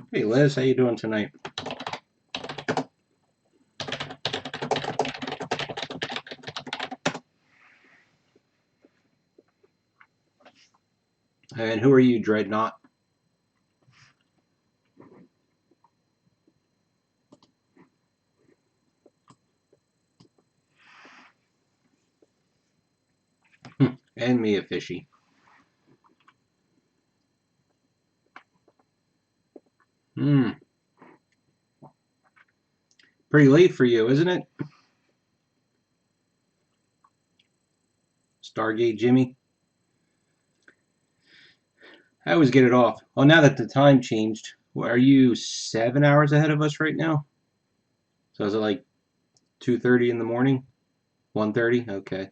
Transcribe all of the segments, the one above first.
Hey Liz, how you doing tonight? And who are you, Dreadnought? And Mia Fishy. Hmm. Pretty late for you, isn't it? Stargate Jimmy. I always get it off. Oh, now that the time changed, are you 7 hours ahead of us right now? So is it like 2:30 in the morning? 1:30? Okay.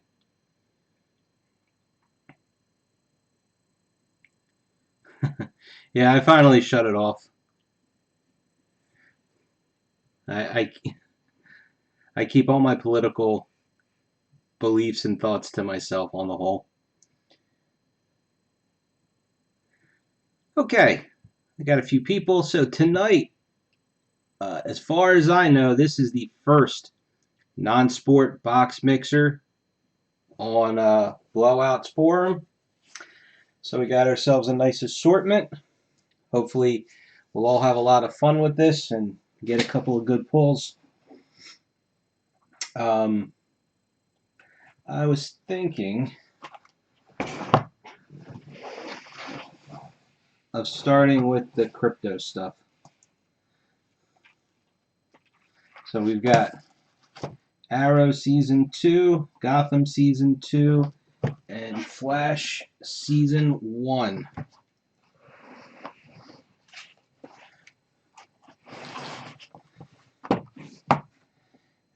Yeah, I finally shut it off. I, I keep all my political beliefs and thoughts to myself on the whole. Okay, I got a few people. So tonight, as far as I know, this is the first non-sport box mixer on Blowouts Forum. So we got ourselves a nice assortment. Hopefully, we'll all have a lot of fun with this and get a couple of good pulls. Um, I was thinking of starting with the crypto stuff. So we've got Arrow Season 2, Gotham Season 2, and Flash Season 1.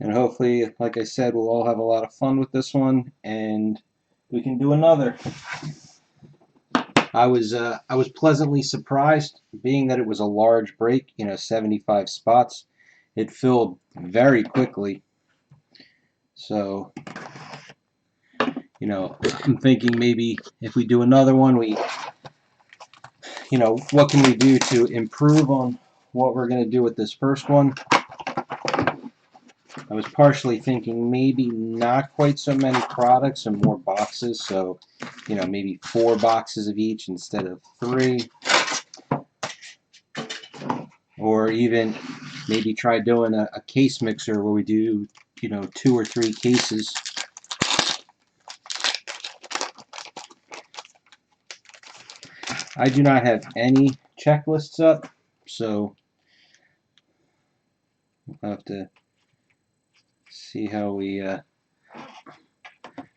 And hopefully, like I said, we'll all have a lot of fun with this one, and we can do another. I was pleasantly surprised, being that it was a large break, 75 spots. It filled very quickly. So, I'm thinking maybe if we do another one, what can we do to improve on what we're going to do with this first one? I was partially thinking maybe not quite so many products and more boxes, so maybe 4 boxes of each instead of 3, or even maybe try doing a case mixer where we do 2 or 3 cases. I do not have any checklists up, so I'll have to see how we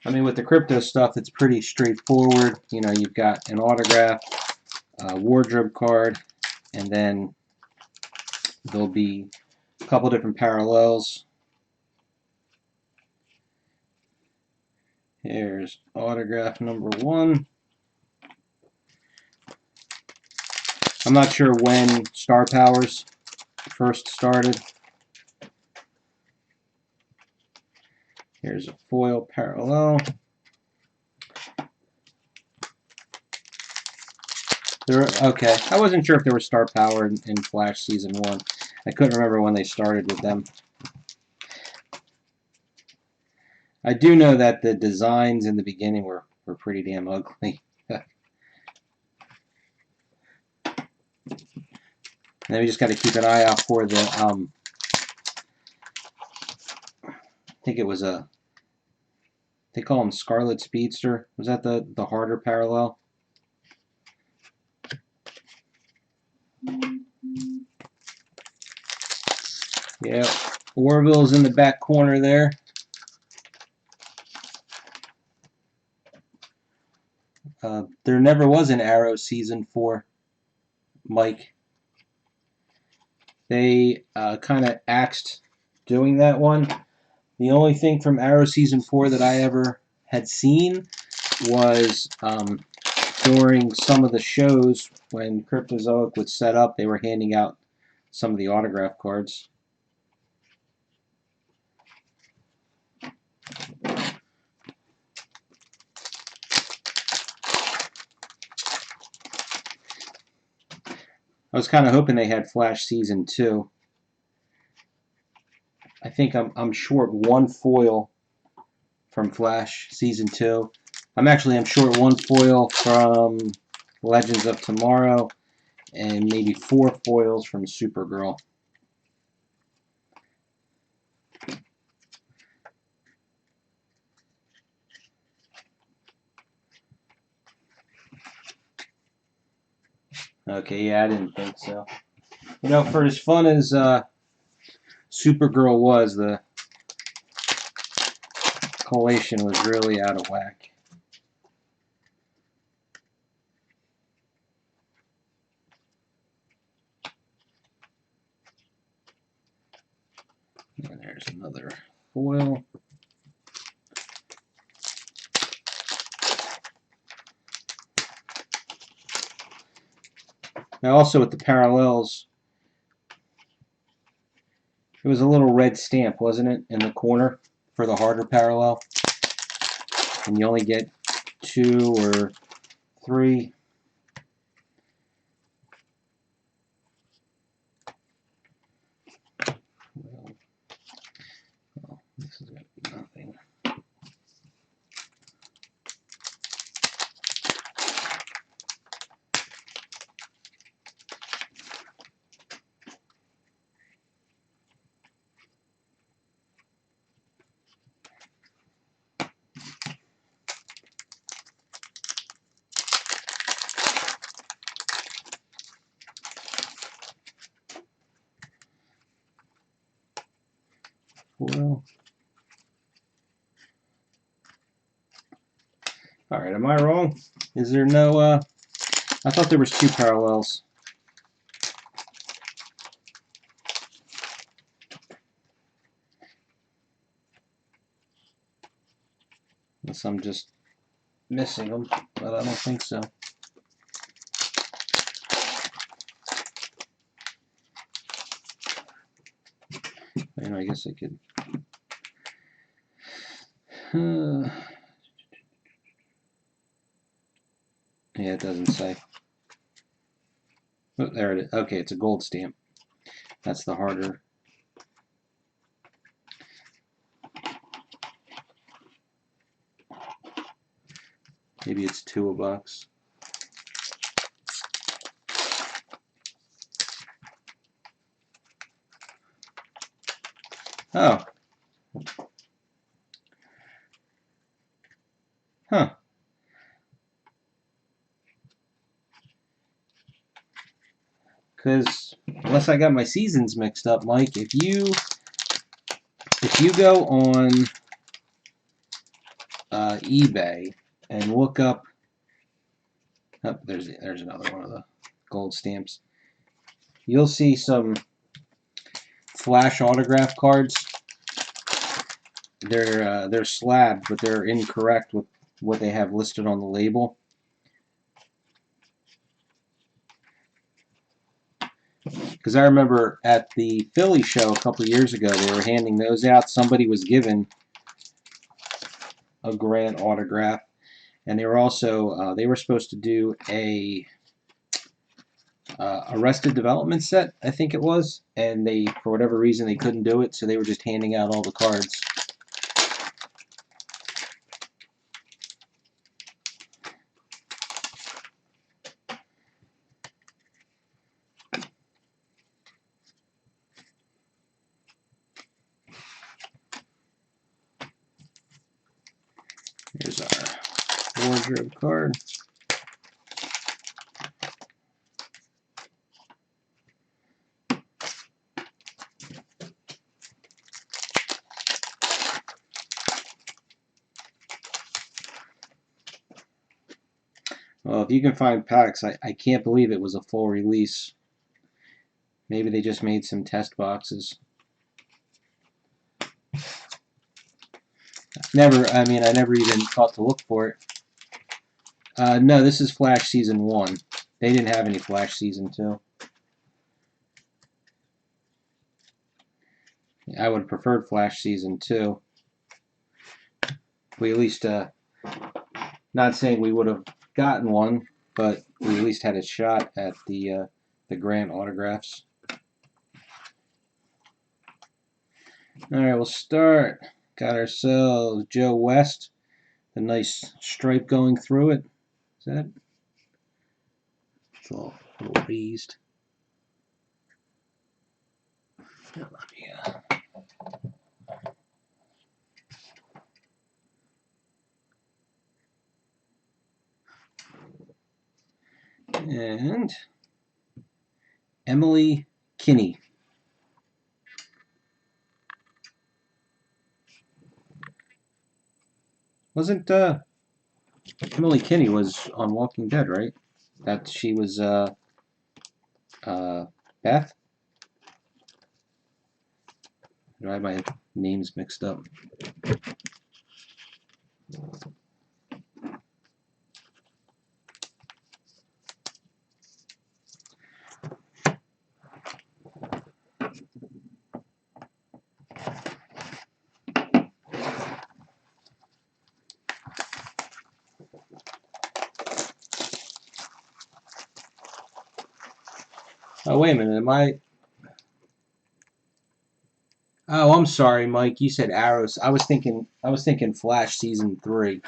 with the crypto stuff, it's pretty straightforward. You've got an autograph, a wardrobe card, and then there'll be a couple different parallels. Here's autograph number 1. I'm not sure when Star Powers first started. Here's a foil parallel. Okay, I wasn't sure if there was Star Power in Flash Season 1. I couldn't remember when they started with them. I do know that the designs in the beginning were pretty damn ugly. Then we just got to keep an eye out for the, I think it was they call them Scarlet Speedster. Was that the harder parallel? Yeah, Orville's in the back corner there. There never was an Arrow season 4, Mike. They kind of axed doing that one. The only thing from Arrow season 4 that I ever had seen was during some of the shows when Cryptozoic was set up, they were handing out some of the autograph cards. I was kind of hoping they had Flash season 2. I think I'm short one foil from Flash season 2. I'm short one foil from Legends of Tomorrow, and maybe 4 foils from Supergirl. Okay, yeah, I didn't think so. You know, for as fun as Supergirl was, the collation was really out of whack. And there's another foil. Now also with the parallels, it was a little red stamp, wasn't it, in the corner for the harder parallel? And you only get 2 or 3. Well, this is going to be nothing. Foil. Alright, am I wrong? Is there no, I thought there was 2 parallels. Unless I'm just missing them, but I don't think so. And I guess I could. Yeah, it doesn't say. Oh, there it is. Okay, it's a gold stamp. That's the harder. Maybe it's $2 a Oh. Huh. Because unless I got my seasons mixed up, Mike, if you go on eBay and look up, oh, there's another one of the gold stamps. You'll see some Flash autograph cards. They're slabbed, but they're incorrect with what they have listed on the label. Because I remember at the Philly show a couple of years ago, they were handing those out. Somebody was given a Grant autograph, and they were also they were supposed to do a Arrested Development set, I think it was, and they, for whatever reason, they couldn't do it, so they were just handing out all the cards. Here's our wardrobe card. Well, if you can find packs, I can't believe it was a full release. Maybe they just made some test boxes. I never even thought to look for it. No, this is Flash Season 1. They didn't have any Flash Season 2. I would have preferred Flash Season 2. We at least, not saying we would have gotten one, but we at least had a shot at the Grant autographs. Alright, we'll start. Got ourselves Joe West. A nice stripe going through it. Is that? It's a little raised. Yeah. And Emily Kinney. Wasn't Emily Kinney was on Walking Dead, right? That she was Beth? Do I have my names mixed up? Oh, wait a minute. Am I? Oh, I'm sorry, Mike. You said Arrows. I was thinking Flash Season 3.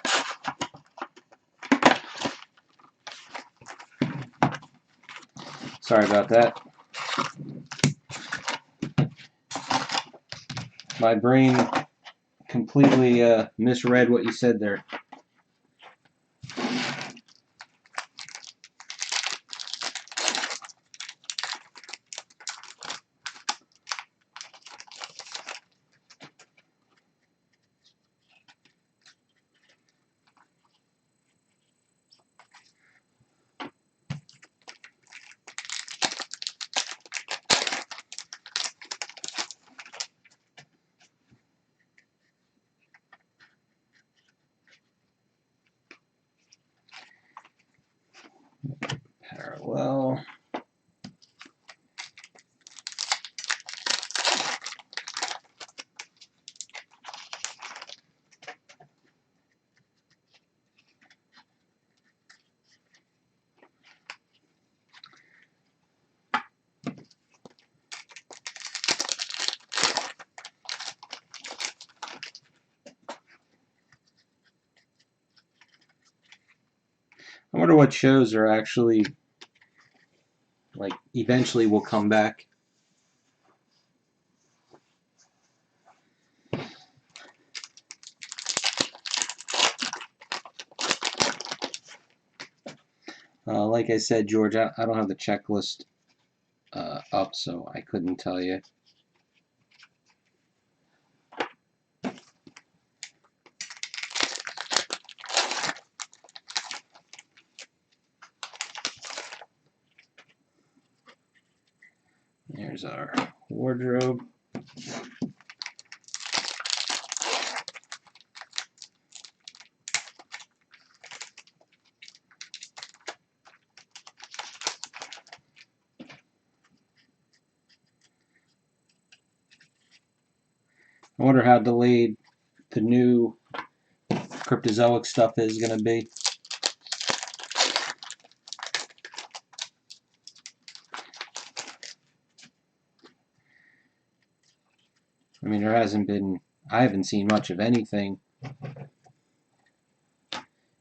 Sorry about that. My brain completely misread what you said there. Parallel. I wonder what shows are actually, like, eventually will come back. Like I said, George, I don't have the checklist up, so I couldn't tell you. There's our wardrobe. I wonder how delayed the new Cryptozoic stuff is going to be. I mean, I haven't seen much of anything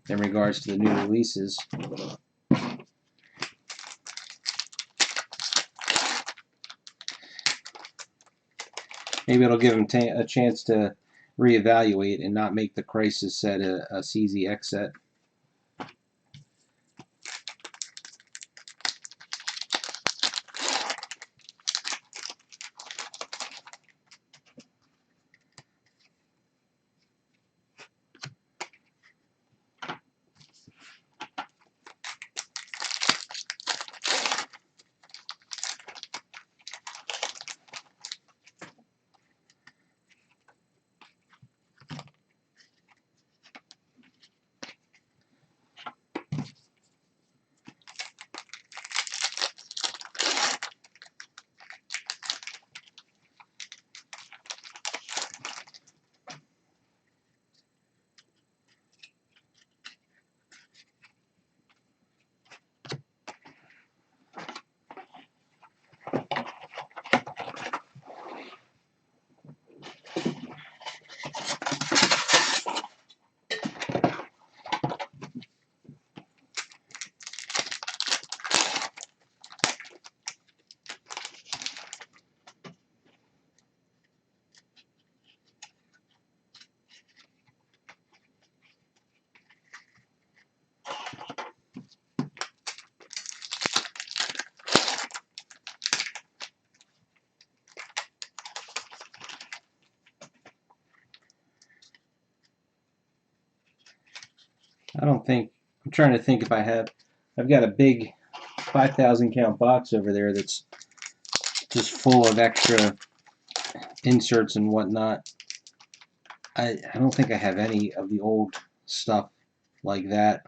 in regards to the new releases. Maybe it'll give them a chance to reevaluate and not make the Crisis set a CZX set. I don't think, I'm trying to think if I've got a big 5,000 count box over there that's just full of extra inserts and whatnot. I don't think I have any of the old stuff like that,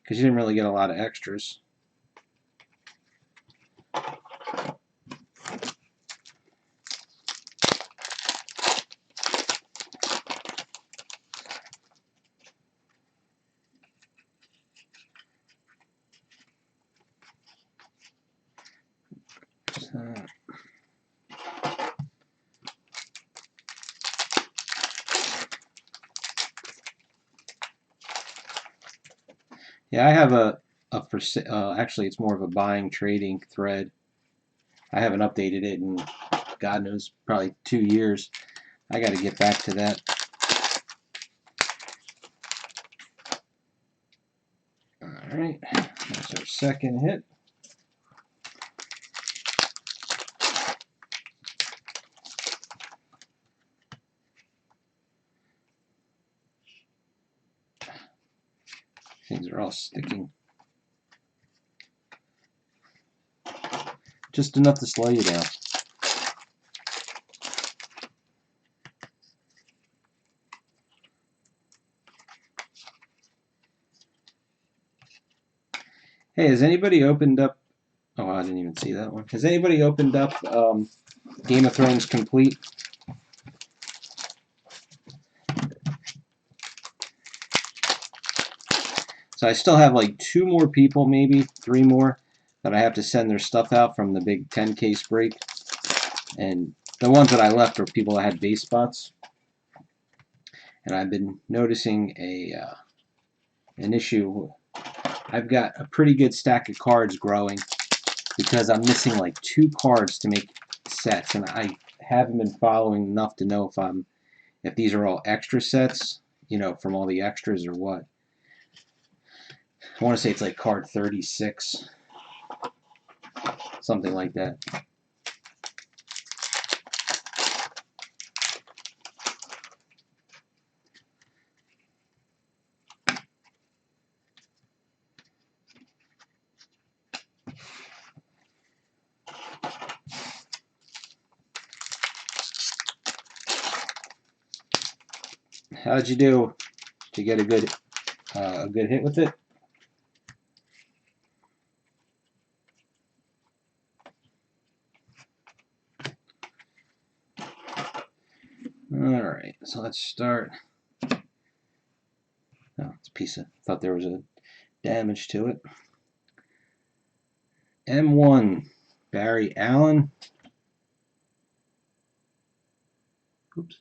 because you didn't really get a lot of extras. Yeah, I have actually it's more of a buying trading thread. I haven't updated it in God knows probably 2 years. I got to get back to that. All right, that's our second hit. Things are all sticking. Just enough to slow you down. Hey, has anybody opened up... Oh, I didn't even see that one. Has anybody opened up Game of Thrones Complete? So I still have like 2 more people, maybe 3 more, that I have to send their stuff out from the big 10 case break. And the ones that I left are people that had base spots. And I've been noticing an issue. I've got a pretty good stack of cards growing because I'm missing like 2 cards to make sets, and I haven't been following enough to know if these are all extra sets, you know, from all the extras or what. I want to say it's like card 36, something like that. How'd you do? Did you get a good hit with it? Alright, so let's start. Oh, it's a piece of... thought there was a damage to it. M1, Barry Allen. Oops.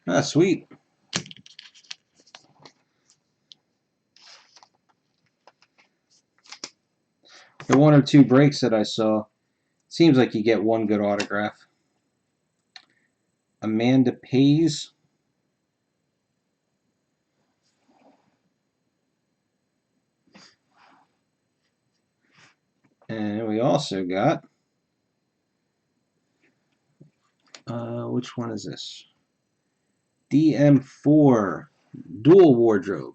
Ah, sweet. The 1 or 2 breaks that I saw, seems like you get 1 good autograph. Amanda Pays. And we also got, which one is this? DM4 Dual Wardrobe.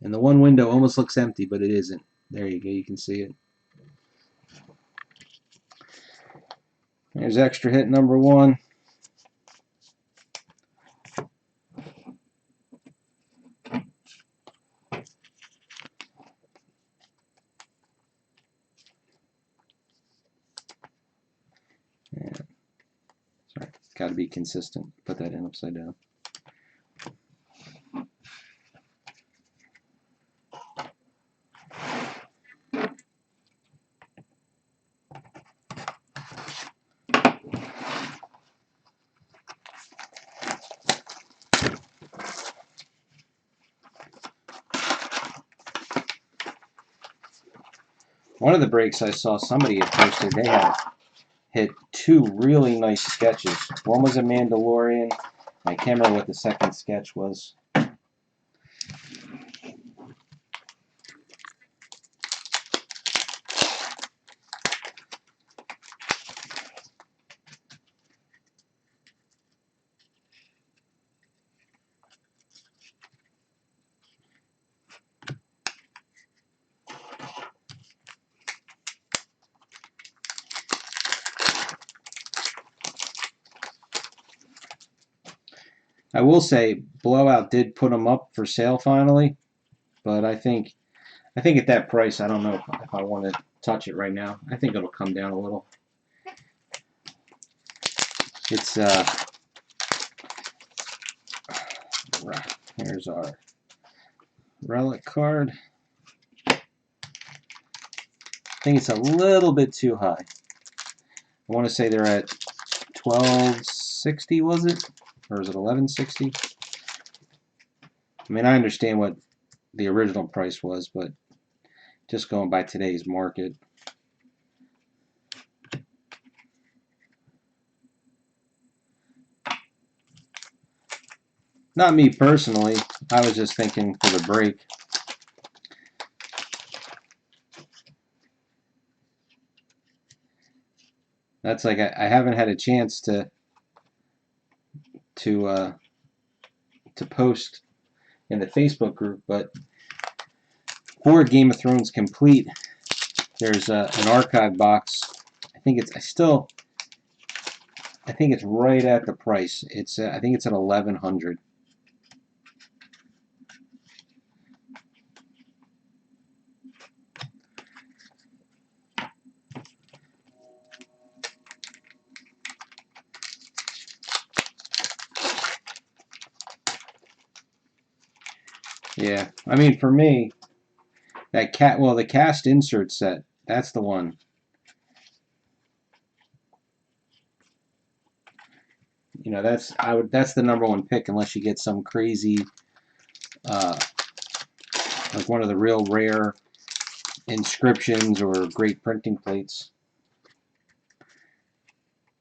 And the one window almost looks empty, but it isn't. There you go, you can see it. There's extra hit number 1. Yeah. Sorry, got to be consistent. Put that in upside down. One of the breaks I saw somebody had posted, they had hit 2 really nice sketches. One was a Mandalorian. I can't remember what the second sketch was. I will say Blowout did put them up for sale finally, but I think at that price, I don't know if I want to touch it right now. I think it'll come down a little. It's here's our relic card. I think it's a little bit too high. I want to say they're at 1260, was it? Or is it 1160? I mean, I understand what the original price was, but just going by today's market. Not me personally. I was just thinking for the break. That's like I haven't had a chance to post in the Facebook group, but for Game of Thrones Complete, there's an archive box. I think it's right at the price. It's I think it's at 1100. Yeah, I mean for me, the cast insert set, that's the one. You know, that's the number one pick unless you get some crazy uh, like one of the real rare inscriptions or great printing plates.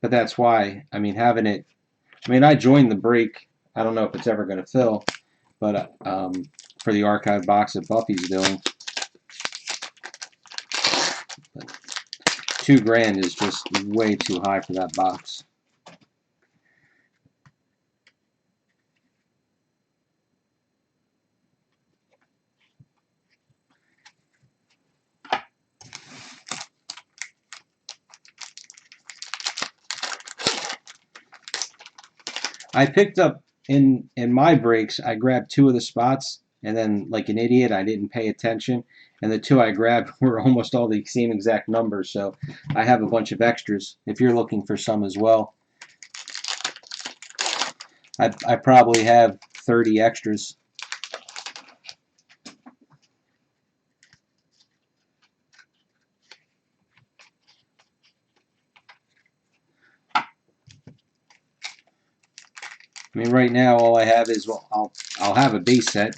But that's why, I mean, having it, I mean, I joined the break. I don't know if it's ever going to fill, but for the archive box that Buffy's doing, but $2,000 is just way too high for that box. I picked up in my breaks. I grabbed two of the spots, and then like an idiot, I didn't pay attention. And the two I grabbed were almost all the same exact numbers. So I have a bunch of extras. If you're looking for some as well, I probably have 30 extras. I mean, right now all I have is, well, I'll have a base set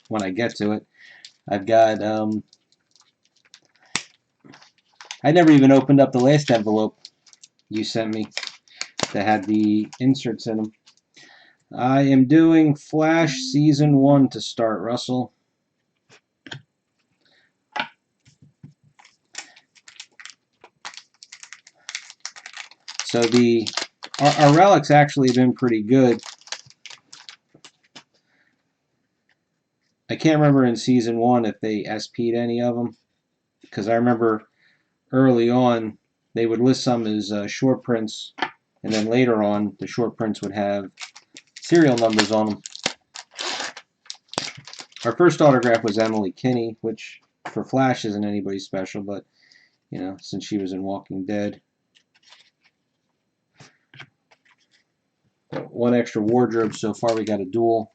when I get to it. I've got I never even opened up the last envelope you sent me that had the inserts in them. I am doing Flash Season 1 to start, Russell. So our relics actually have been pretty good. I can't remember in Season 1 if they SP'd any of them, because I remember early on they would list some as short prints, and then later on the short prints would have serial numbers on them. Our first autograph was Emily Kinney, which for Flash isn't anybody special, but you know, since she was in Walking Dead. One extra wardrobe so far. We got a duel.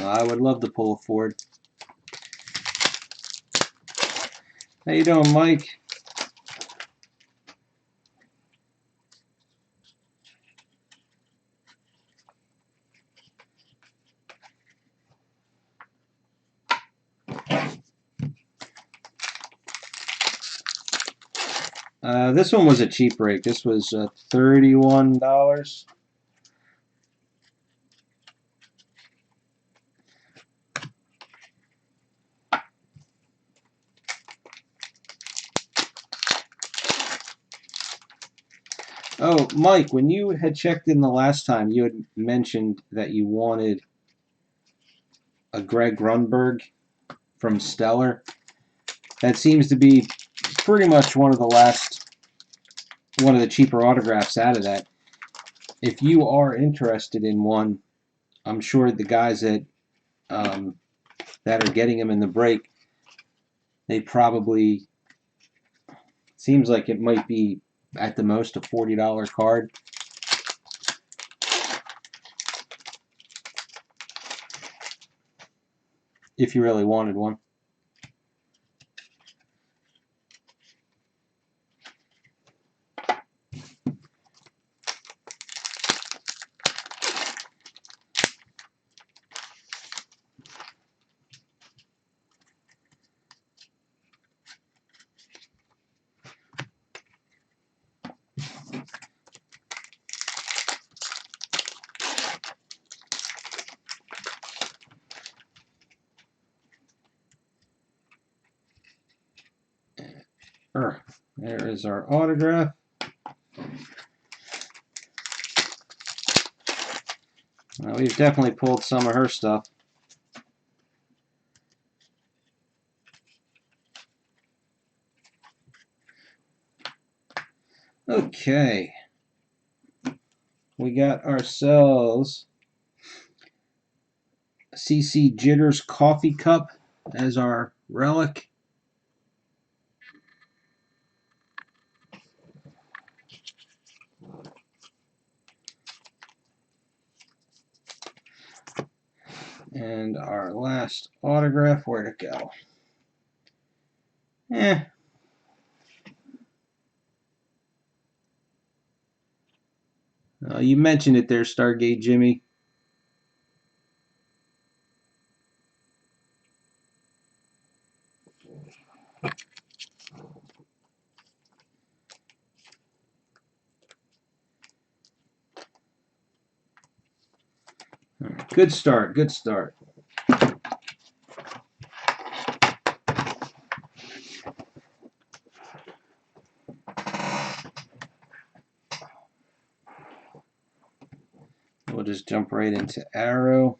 I would love to pull a Ford. How you doing, Mike? This one was a cheap break. This was $31. Oh, Mike, when you had checked in the last time, you had mentioned that you wanted a Greg Grunberg from Stellar. That seems to be pretty much one of the cheaper autographs out of that. If you are interested in one, I'm sure the guys that are getting them in the break, they probably, seems like it might be at the most a $40 card. If you really wanted one. There is our autograph. We've definitely pulled some of her stuff. Okay. We got ourselves CC Jitters coffee cup as our relic. And our last autograph, where'd it go? You mentioned it there, Stargate Jimmy. Right, good start, good start. We'll just jump right into Arrow.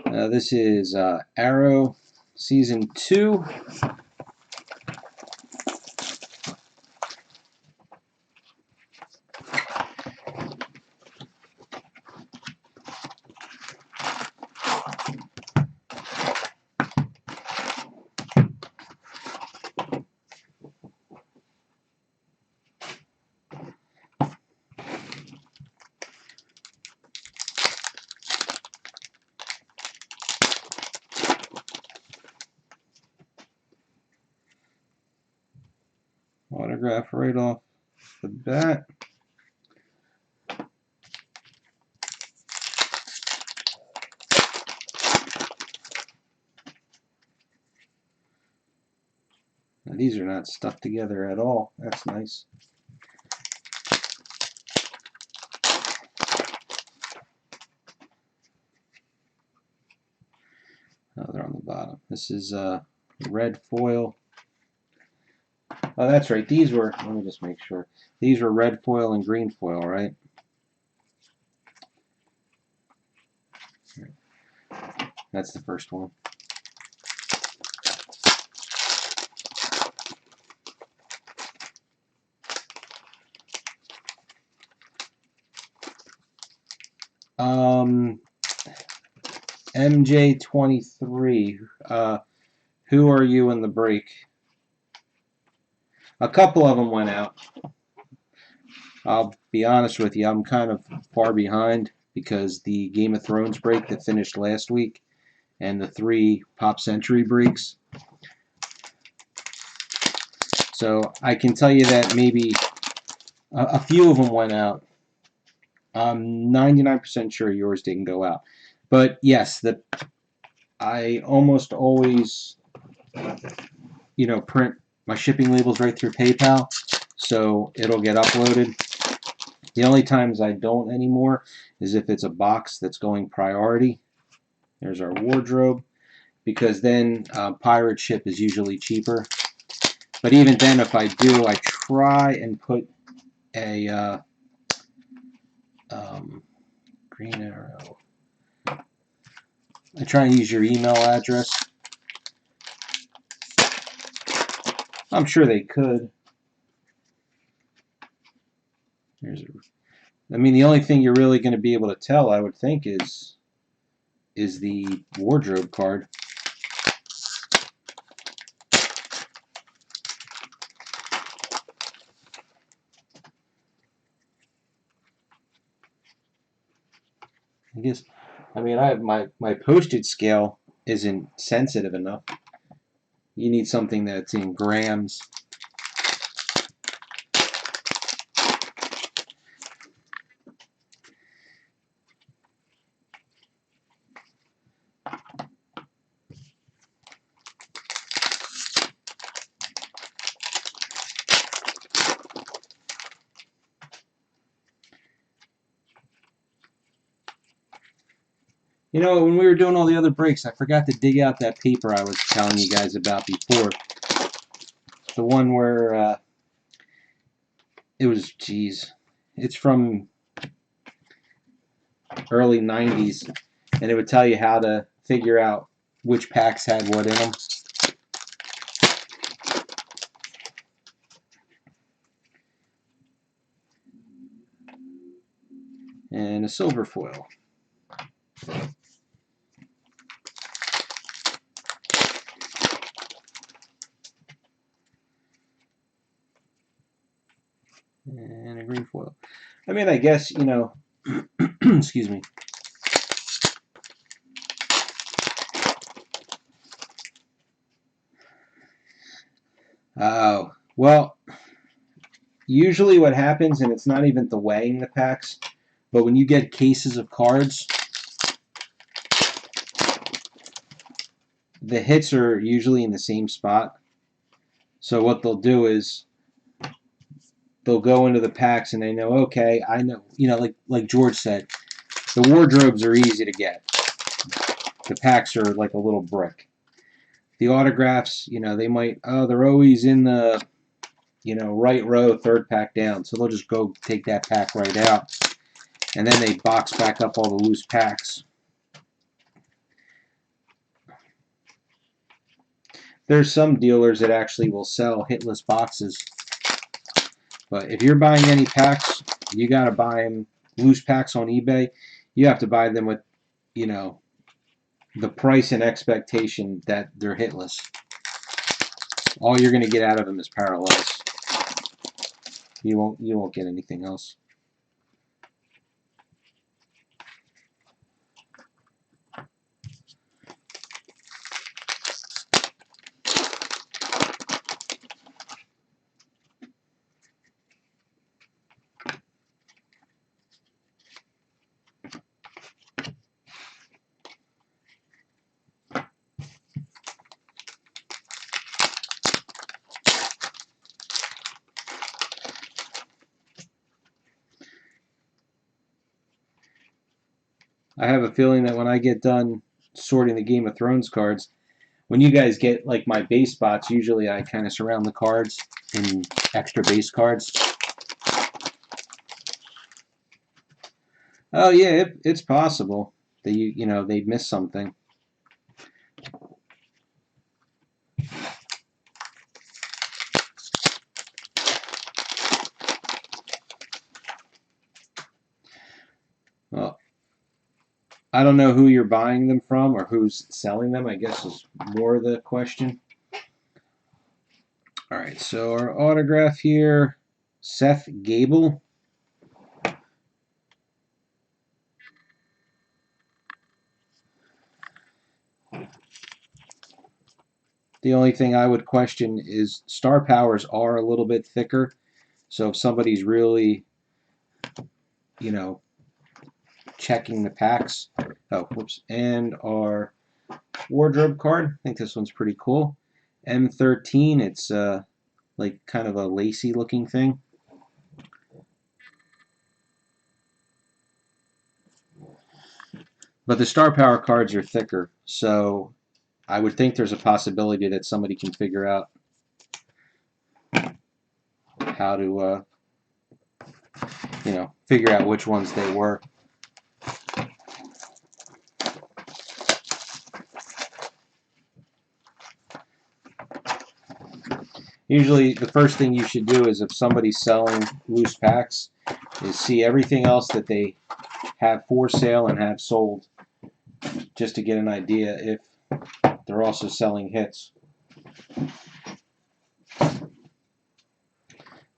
This is Arrow Season 2. Autograph right off the bat. Now, these are not stuck together at all. That's nice. Oh, they're on the bottom. This is red foil. Oh, that's right. These were, let me just make sure. These were red foil and green foil, right? That's the first one. MJ23. Who are you in the break? A couple of them went out. I'll be honest with you, I'm kind of far behind because the Game of Thrones break that finished last week and the 3 Pop Century breaks. So I can tell you that maybe a few of them went out. I'm 99% sure yours didn't go out. But yes, I almost always, print my shipping labels right through PayPal, so it'll get uploaded. The only times I don't anymore is if it's a box that's going priority. There's our wardrobe, because then pirate ship is usually cheaper. But even then, if I do, I try and put a Green Arrow. I try and use your email address. I'm sure they could. I mean, the only thing you're really going to be able to tell, I would think, is the wardrobe card. I guess, I mean, I have my postage scale isn't sensitive enough. You need something that's in grams. You know, when we were doing all the other breaks, I forgot to dig out that paper I was telling you guys about before. The one where it was, geez, it's from early 90s, and it would tell you how to figure out which packs had what in them. And a silver foil. And a green foil. I mean, I guess, you know, excuse me. Oh, well, usually what happens, and it's not even the weighing the packs, but when you get cases of cards, the hits are usually in the same spot. So what they'll do is they'll go into the packs and they know, okay, I know, you know, like George said, the wardrobes are easy to get. The packs are like a little brick. The autographs, you know, they might, oh, they're always in the, you know, right row, third pack down. So they'll just go take that pack right out. And then they box back up all the loose packs. There's some dealers that actually will sell hitless boxes. But if you're buying any packs, you got to buy them loose packs on eBay. You have to buy them with, you know, the price and expectation that they're hitless. All you're going to get out of them is parallels. You won't get anything else. I have a feeling that when I get done sorting the Game of Thrones cards, when you guys get like my base spots, usually I kind of surround the cards in extra base cards. Oh yeah, it's possible that you know they missed something. Well, I don't know who you're buying them from or who's selling them, I guess is more the question. All right, so our autograph here, Seth Gable. The only thing I would question is star powers are a little bit thicker. So if somebody's really, you know, checking the packs. Oh, whoops. And our wardrobe card. I think this one's pretty cool. M13. It's like kind of a lacy looking thing. But the star power cards are thicker, so I would think there's a possibility that somebody can figure out how to figure out which ones they were. Usually the first thing you should do is, if somebody's selling loose packs, is see everything else that they have for sale and have sold, just to get an idea if they're also selling hits.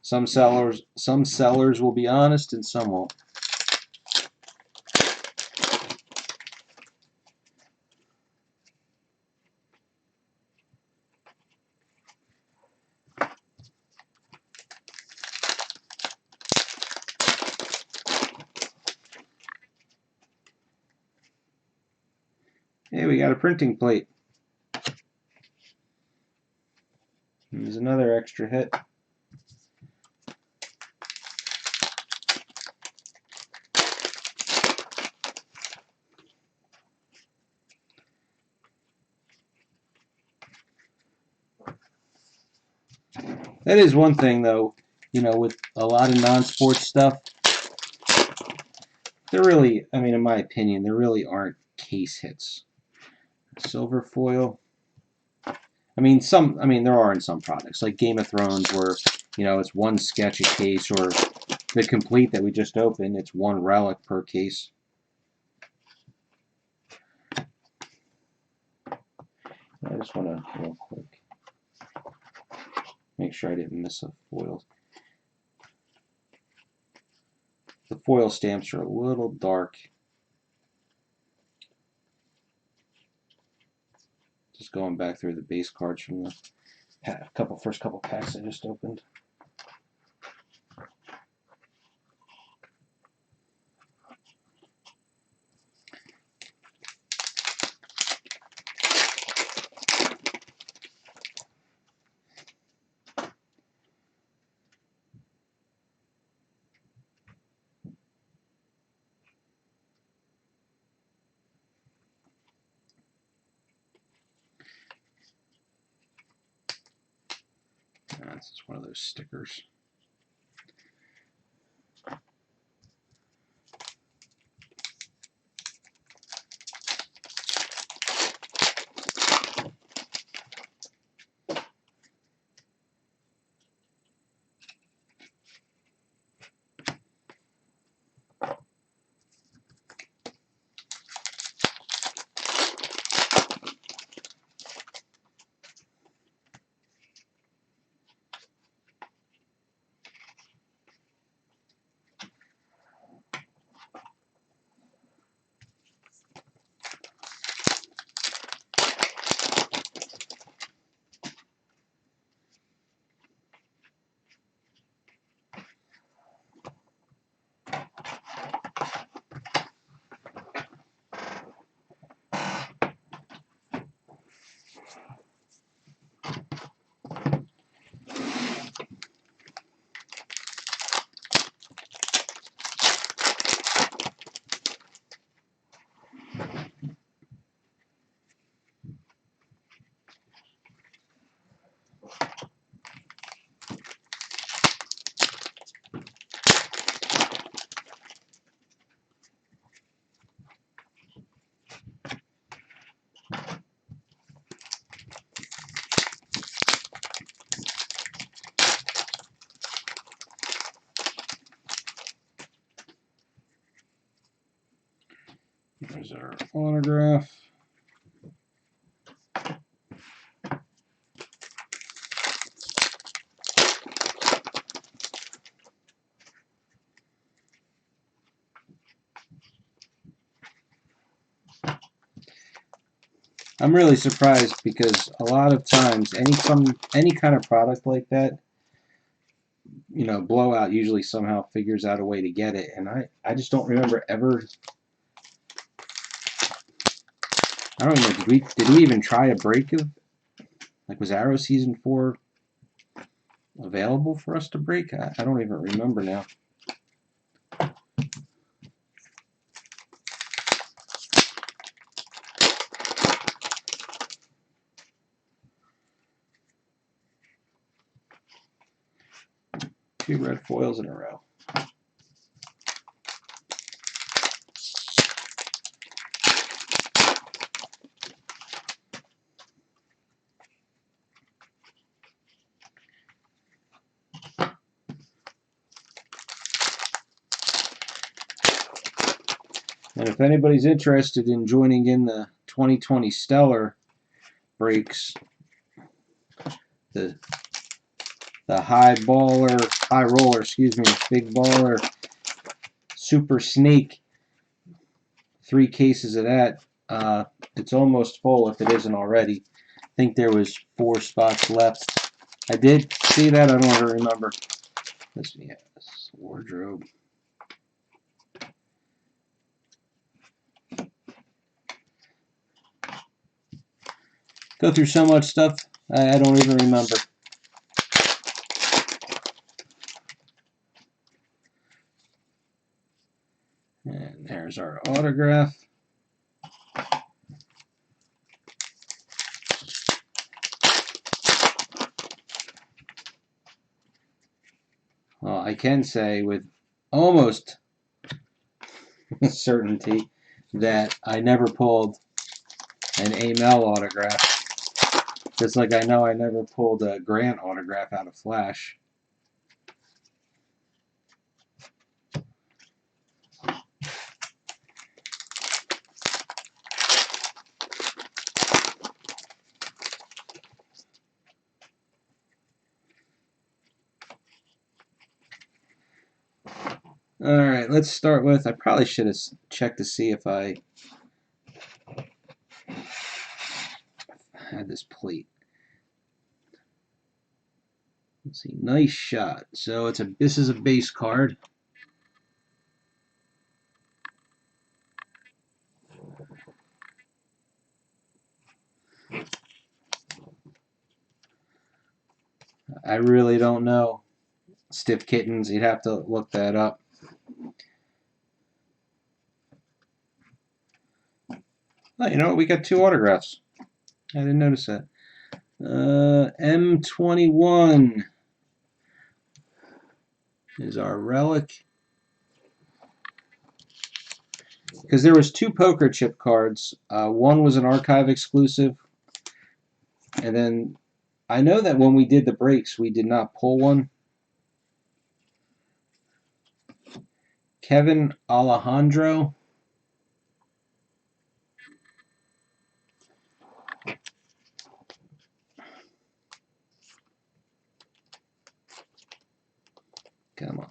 Some sellers will be honest and some won't. Hey, we got a printing plate. There's another extra hit. That is one thing, though, with a lot of non-sports stuff, there really, in my opinion, there really aren't case hits. Silver foil. There are in some products, like Game of Thrones, where, it's one sketch a case, or the complete that we just opened, it's one relic per case. I just want to, real quick, make sure I didn't miss a foil. The foil stamps are a little dark. Just going back through the base cards from the first couple packs I just opened. This is one of those stickers. There's our autograph. I'm really surprised, because a lot of times any kind of product like that, Blowout usually somehow figures out a way to get it, and I just don't remember ever. I don't know. Did we even try a break of, like, was Arrow Season 4 available for us to break? I don't even remember now. Two red foils in a row. And if anybody's interested in joining in the 2020 Stellar breaks, the high roller, big baller, super snake, 3 cases of that. It's almost full if it isn't already. I think there was 4 spots left. I did see that. I don't remember. This wardrobe. Go through so much stuff, I don't even remember. And there's our autograph. Well, I can say with almost certainty that I never pulled an Amel autograph. Just like I know I never pulled a Grant autograph out of Flash. Alright, let's start with, I probably should have checked to see if I had this plate. Let's see, nice shot. So this is a base card. I really don't know. Stiff Kittens, you'd have to look that up. Oh, you know what? We got 2 autographs. I didn't notice that. M21 is our relic. Because there was 2 poker chip cards. One was an archive exclusive. And then I know that when we did the breaks, we did not pull one. Kevin Alejandro. Come on.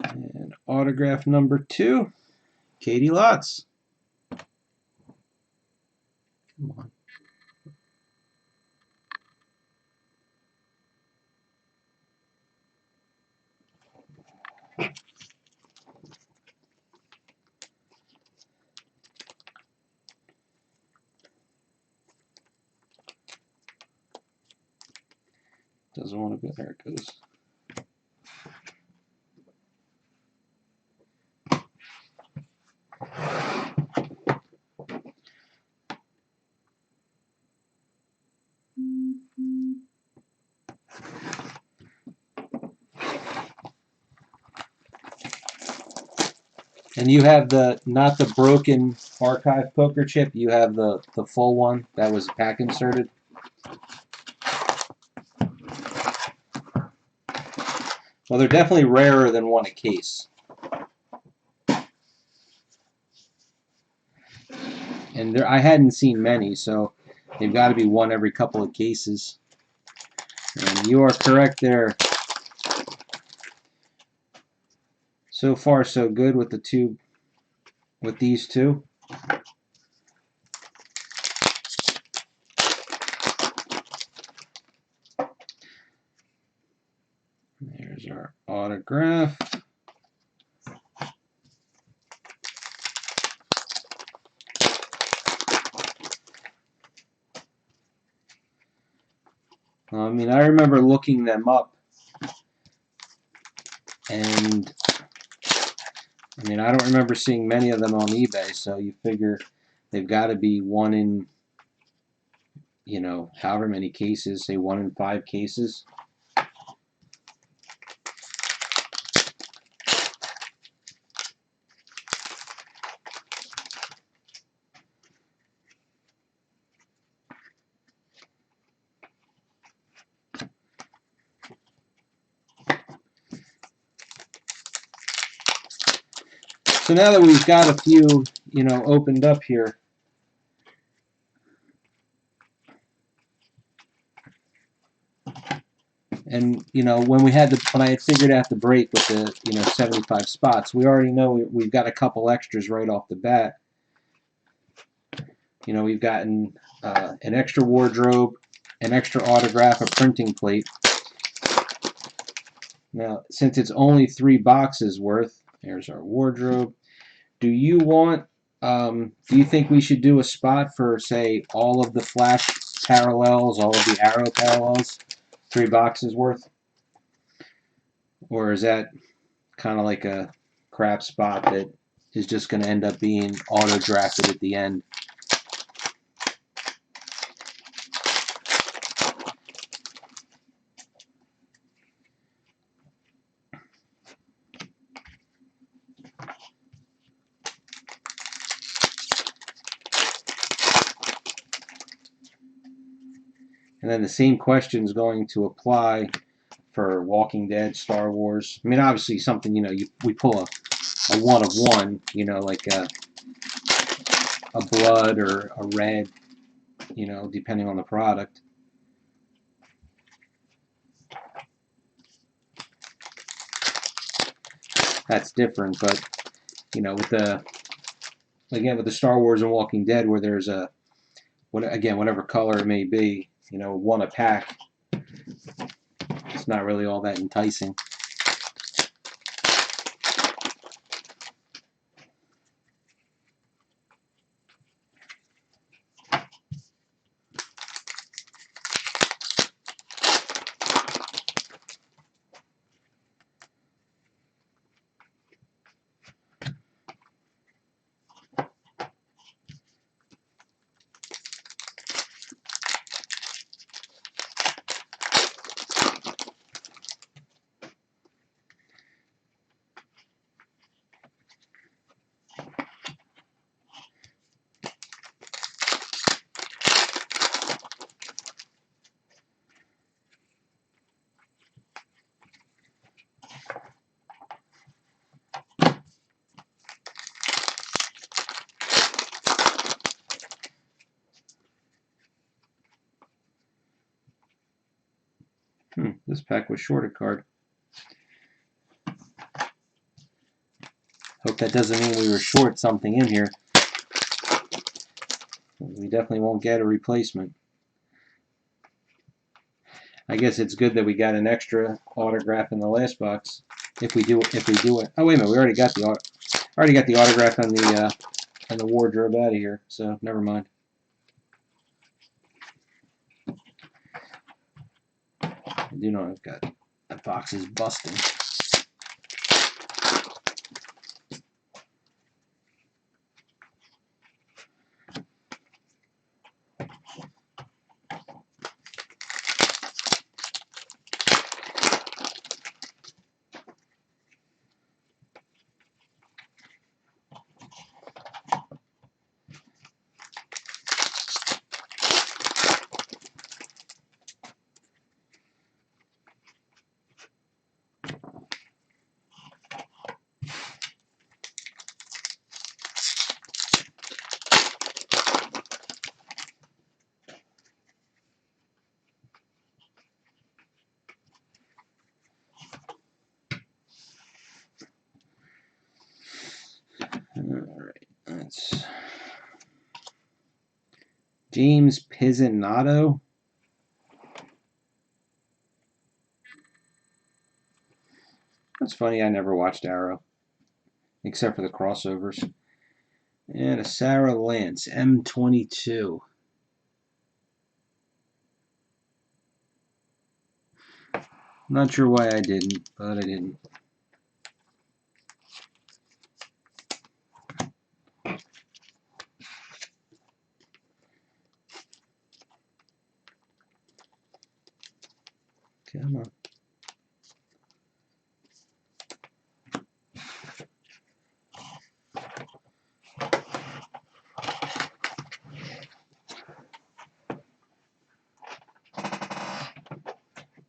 And autograph number 2, Katie Lotz. Come on. Doesn't want to go. There it goes. And you have not the broken archive poker chip, you have the full one that was pack inserted. Well, they're definitely rarer than one a case. And I hadn't seen many, so they've got to be one every couple of cases. And you are correct there. So far, so good with these 2. There's our autograph. I mean, I remember looking them up, and I mean, I don't remember seeing many of them on eBay, so you figure they've got to be one in, you know, however many cases, say 1 in 5 cases. So now that we've got a few, opened up here, and when I had figured out the break with the 75 spots, we already know we've got a couple extras right off the bat. We've gotten an extra wardrobe, an extra autograph, a printing plate. Now, since it's only 3 boxes worth, there's our wardrobe. Do you think we should do a spot for, say, all of the Flash parallels, all of the Arrow parallels, 3 boxes worth? Or is that kind of like a crap spot that is just going to end up being auto-drafted at the end? And then the same question is going to apply for Walking Dead, Star Wars. I mean, obviously something, we pull a 1 of 1, like a blood or a red, depending on the product. That's different, but, with the Star Wars and Walking Dead, where there's whatever color it may be, 1 a pack, it's not really all that enticing. This pack was short a card. Hope that doesn't mean we were short something in here. We definitely won't get a replacement. I guess it's good that we got an extra autograph in the last box. If we do it. Oh wait a minute, we already got the autograph on the wardrobe out of here. So never mind. I do know I've got that box is busting. Alright, that's James Pizzinato. That's funny, I never watched Arrow, except for the crossovers. And a Sarah Lance, M22. Not sure why I didn't, but I didn't. Come on.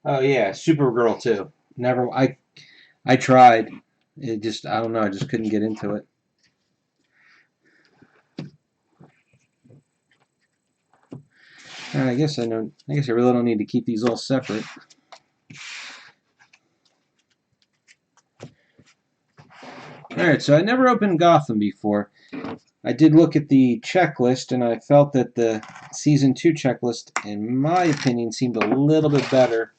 Oh yeah, Supergirl too. Never. I tried. It just I don't know. I just couldn't get into it. I guess I know. I guess I really don't need to keep these all separate. Alright, so I never opened Gotham before. I did look at the checklist, and I felt that the Season 2 checklist, in my opinion, seemed a little bit better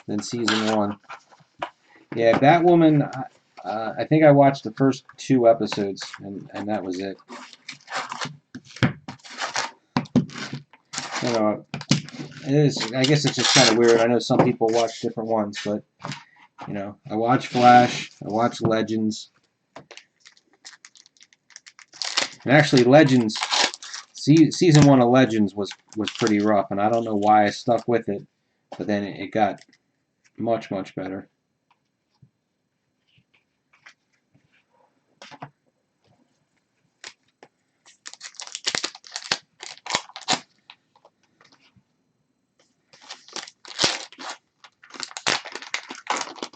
than Season 1. Yeah, Batwoman, I think I watched the first 2 episodes, and that was it. You know, I guess it's just kind of weird. I know some people watch different ones, but, you know, I watch Flash, I watch Legends. And actually, Legends, Season 1 of Legends was pretty rough, and I don't know why I stuck with it, but then it got much, much better.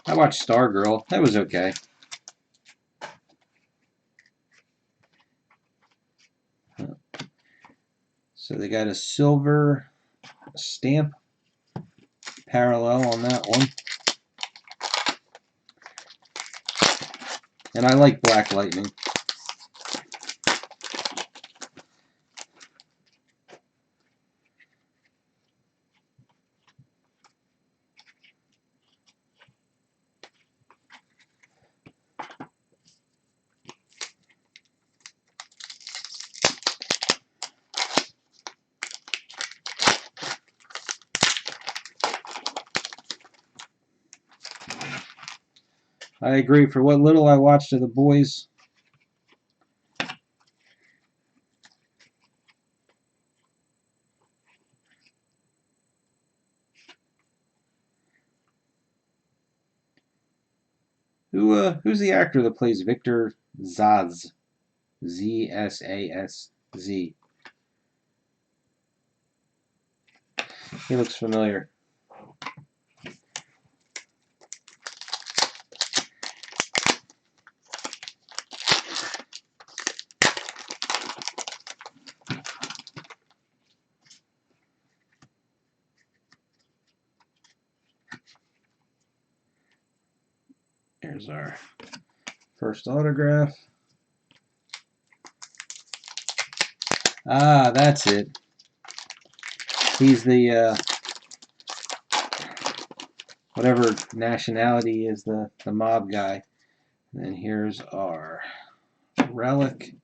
I watched Stargirl. That was okay. So they got a silver stamp parallel on that one. And I like Black Lightning. I agree. For what little I watched of The Boys, who's the actor that plays Victor Zsasz? Z-S-A-S-Z. He looks familiar. Here's our first autograph. Ah, that's it. He's the, whatever nationality is the mob guy. And then here's our relic.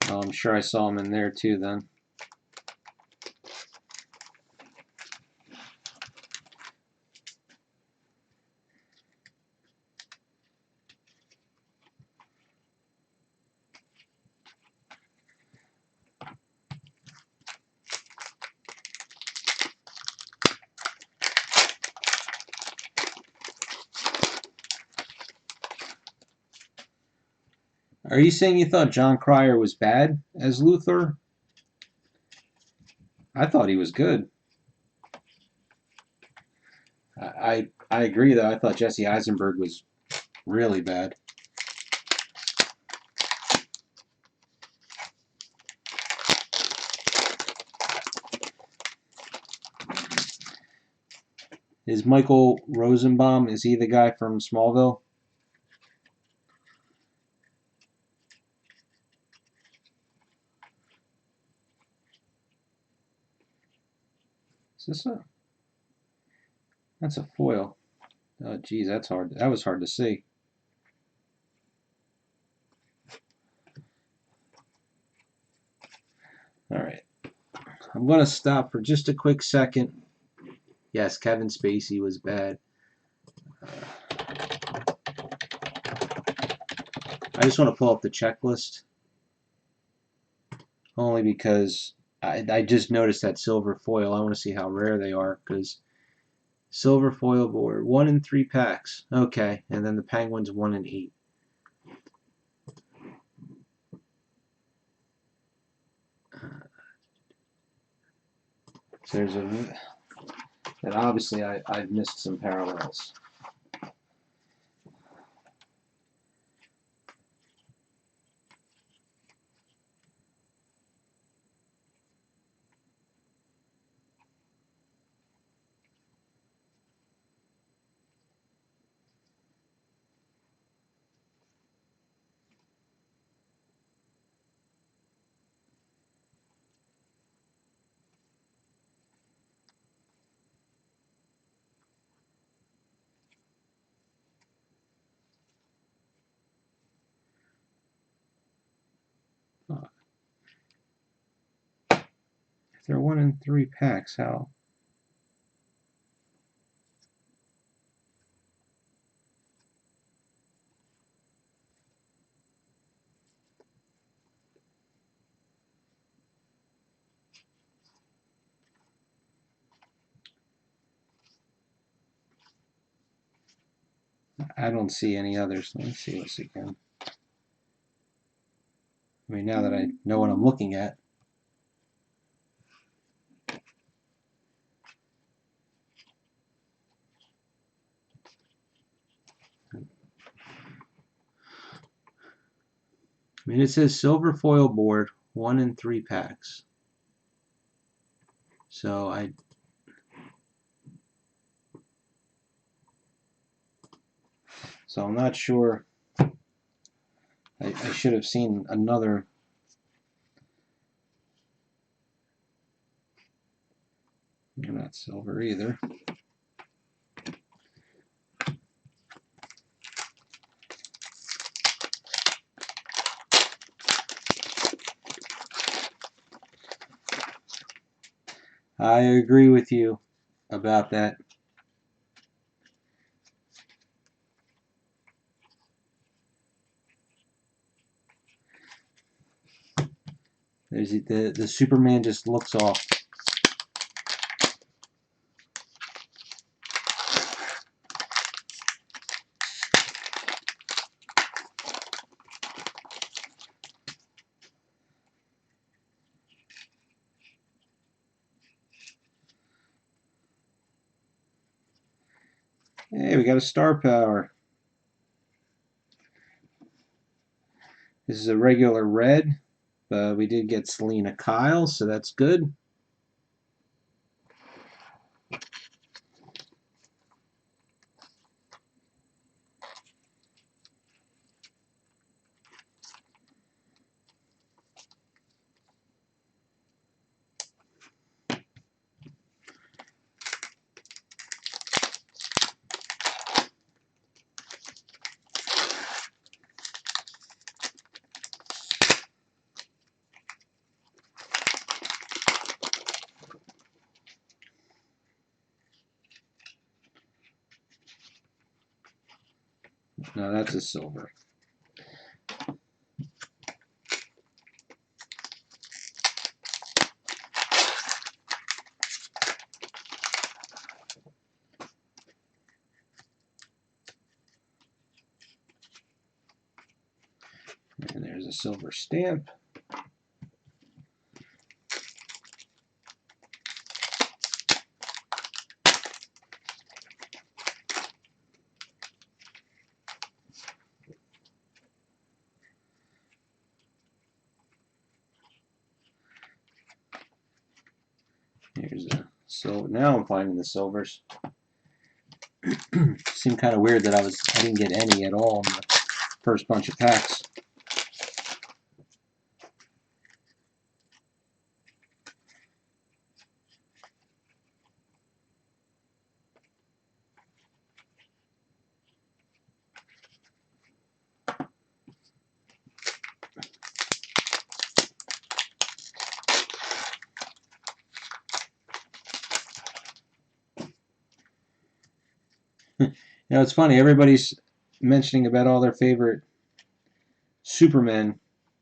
Oh, I'm sure I saw him in there too then. Are you saying you thought Jon Cryer was bad as Luthor? I thought he was good. I agree though. I thought Jesse Eisenberg was really bad. Is Michael Rosenbaum, is he the guy from Smallville? Is this a... That's a foil. Oh, geez, that's hard. That was hard to see. All right. I'm going to stop for just a quick second. Yes, Kevin Spacey was bad. I just want to pull up the checklist. Only because I just noticed that silver foil. I want to see how rare they are because silver foil board 1 in 3 packs. Okay, and then the Penguins 1 in 8. So there's a and obviously I've missed some parallels. If they're 1 in 3 packs, how? I don't see any others. Let me see this again. I mean, now that I know what I'm looking at. I mean, it says silver foil board, 1 in 3 packs. So I'm not sure. I should have seen another. They're not silver either. I agree with you about that. There's the Superman just looks off. Hey, we got a star power. This is a regular red, but we did get Selena Kyle, so that's good. No, that's a silver. And there's a silver stamp. Here's a so now I'm finding the silvers. Seemed kind of weird that I didn't get any at all in the first bunch of packs. You know, it's funny. Everybody's mentioning about all their favorite Supermen.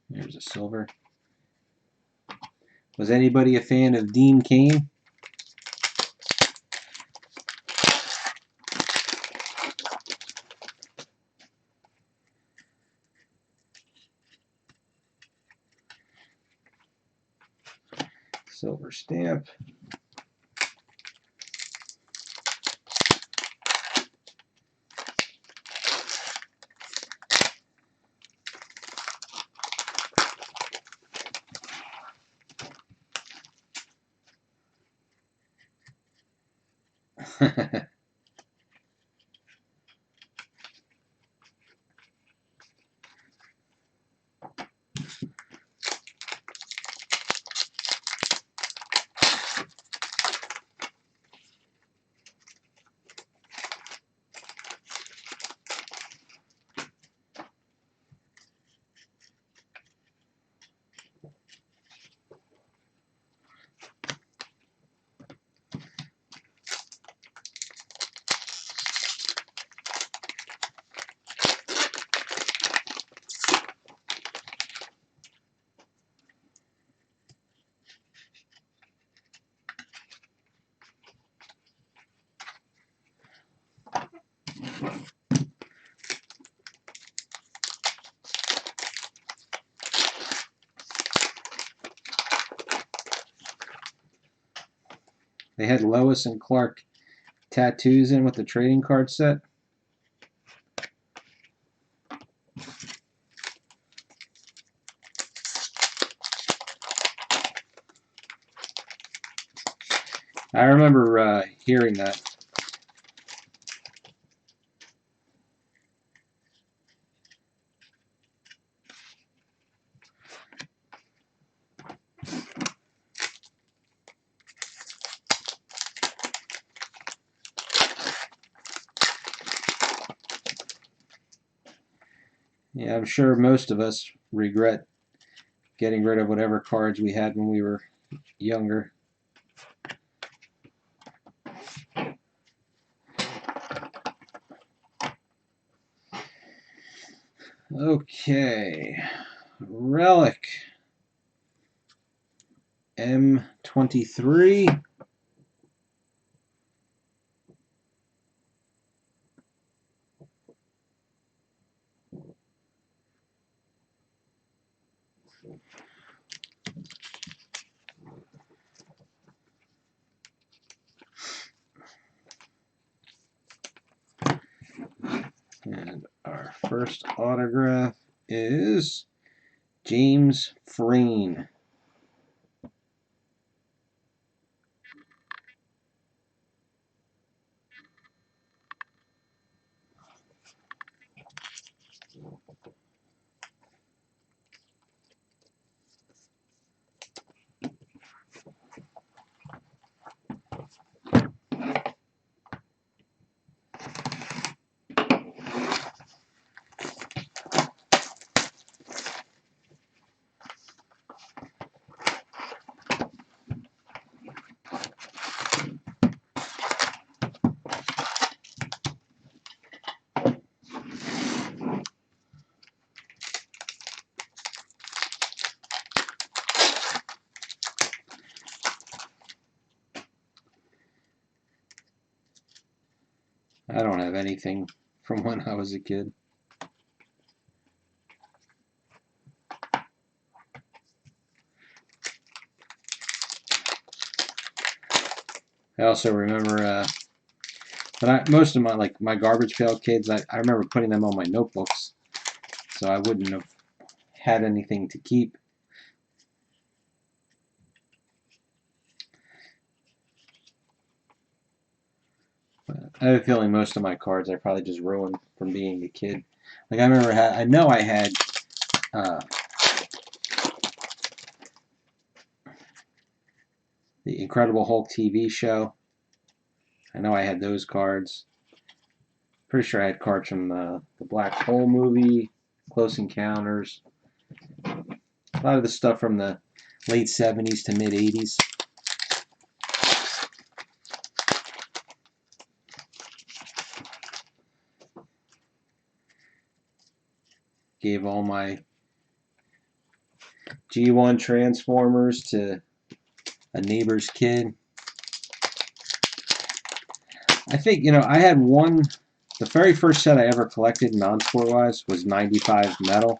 There's a silver. Was anybody a fan of Dean Cain? Silver stamp. They had Lois and Clark tattoos in with the trading card set. I remember hearing that. Yeah, I'm sure most of us regret getting rid of whatever cards we had when we were younger. Okay, Relic M23. And our first autograph is James Freen. I don't have anything from when I was a kid. I also remember, but most of my Garbage Pail Kids, I remember putting them on my notebooks, so I wouldn't have had anything to keep. But I have a feeling most of my cards I probably just ruined from being a kid. Like I remember, I know I had the Incredible Hulk TV show. I know I had those cards. Pretty sure I had cards from the Black Hole movie, Close Encounters. A lot of the stuff from the late 70s to mid 80s. Gave all my G1 Transformers to A Neighbor's Kid. I think, I had one, the very first set I ever collected non-sport wise was 95 Metal.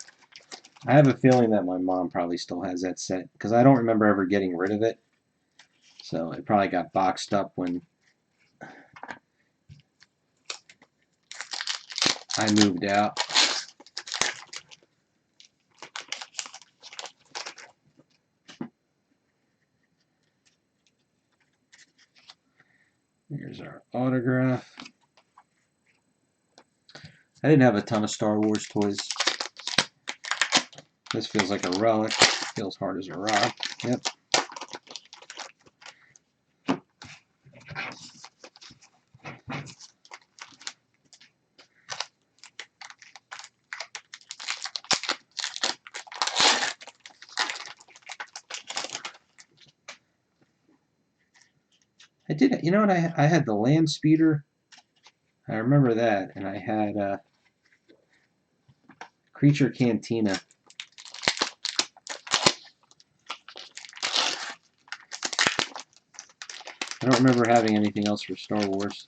I have a feeling that my mom probably still has that set because I don't remember ever getting rid of it. So it probably got boxed up when I moved out. Here's our autograph. I didn't have a ton of Star Wars toys. This feels like a relic. Feels hard as a rock. Yep. I did, you know what, I had the Land Speeder. I remember that, and I had Creature Cantina. I don't remember having anything else for Star Wars.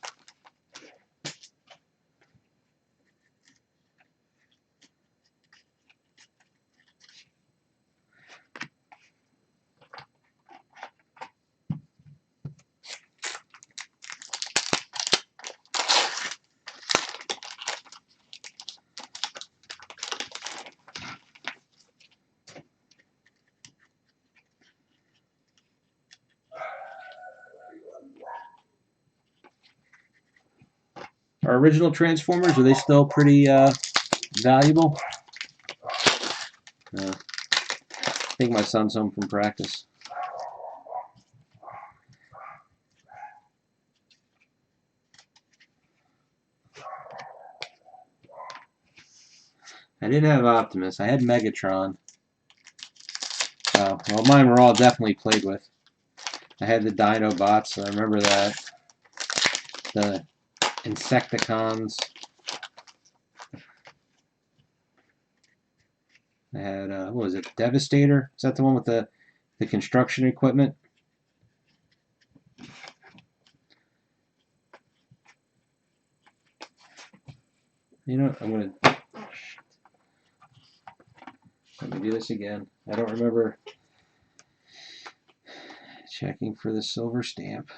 Our original Transformers, are they still pretty valuable? I think my son's home from practice. I didn't have Optimus. I had Megatron. Oh, well, mine were all definitely played with. I had the Dinobots, I remember that. The Insecticons. I had, what was it, Devastator? Is that the one with the construction equipment? You know, let me do this again. I don't remember checking for the silver stamp.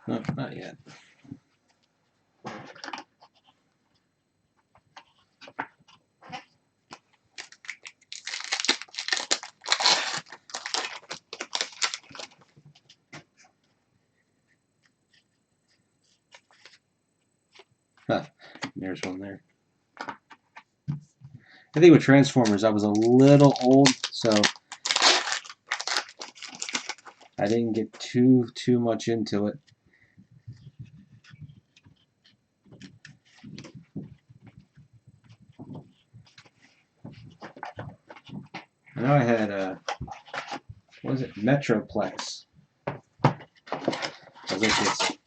No, not yet. Huh, there's one there. I think with Transformers, I was a little old, so I didn't get too much into it. I know I had what was it, Metroplex? It was like this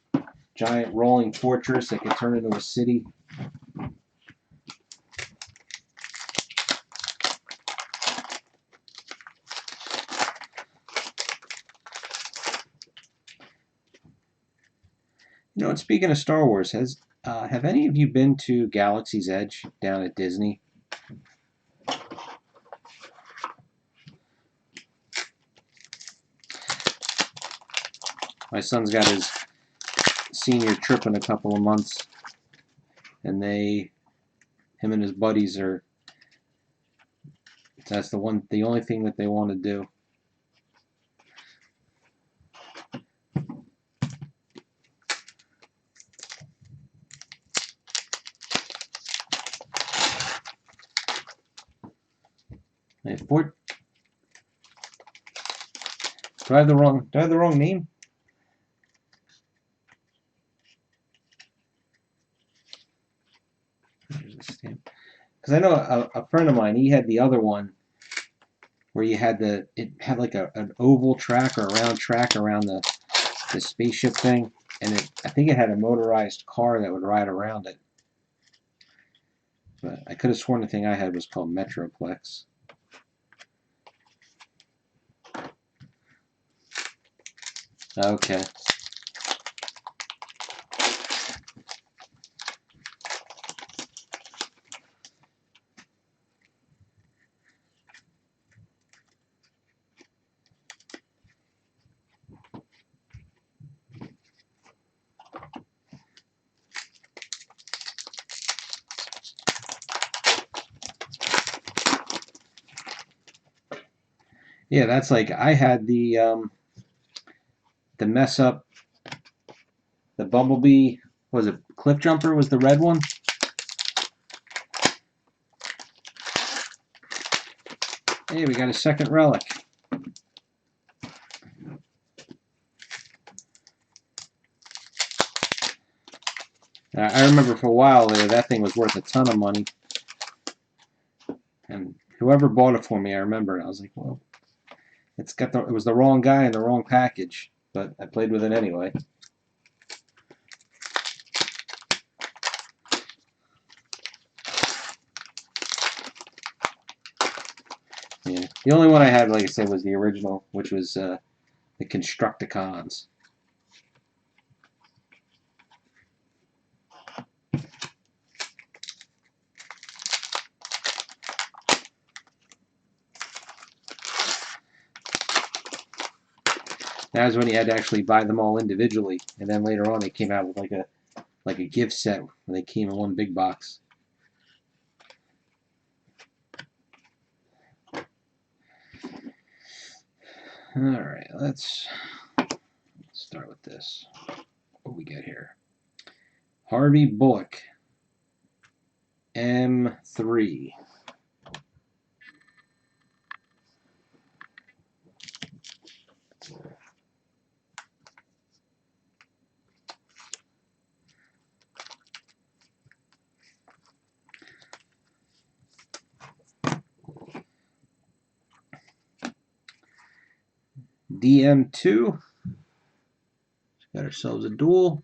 giant rolling fortress that could turn into a city. You know, and speaking of Star Wars, have any of you been to Galaxy's Edge down at Disney? My son's got his senior trip in a couple of months, and him and his buddies that's the only thing that they want to do. Hey, Fort. Do I have the wrong name? Because I know a friend of mine, he had the other one, where you had it had like an oval track or a round track around the spaceship thing, and I think it had a motorized car that would ride around it. But I could have sworn the thing I had was called Metroplex. Okay. Yeah, that's like I had the mess up the Bumblebee. Was it Cliff Jumper? Was the red one? Hey, we got a second relic. I remember for a while there, that thing was worth a ton of money. And whoever bought it for me, I remember, I was like, well, it was the wrong guy in the wrong package, but I played with it anyway. Yeah. The only one I had, like I said, was the original, which was the Constructicons. That was when you had to actually buy them all individually, and then later on they came out with like a gift set when they came in one big box. All right, let's start with this. What we get here? Harvey Bullock, M3. DM2. Got ourselves a duel.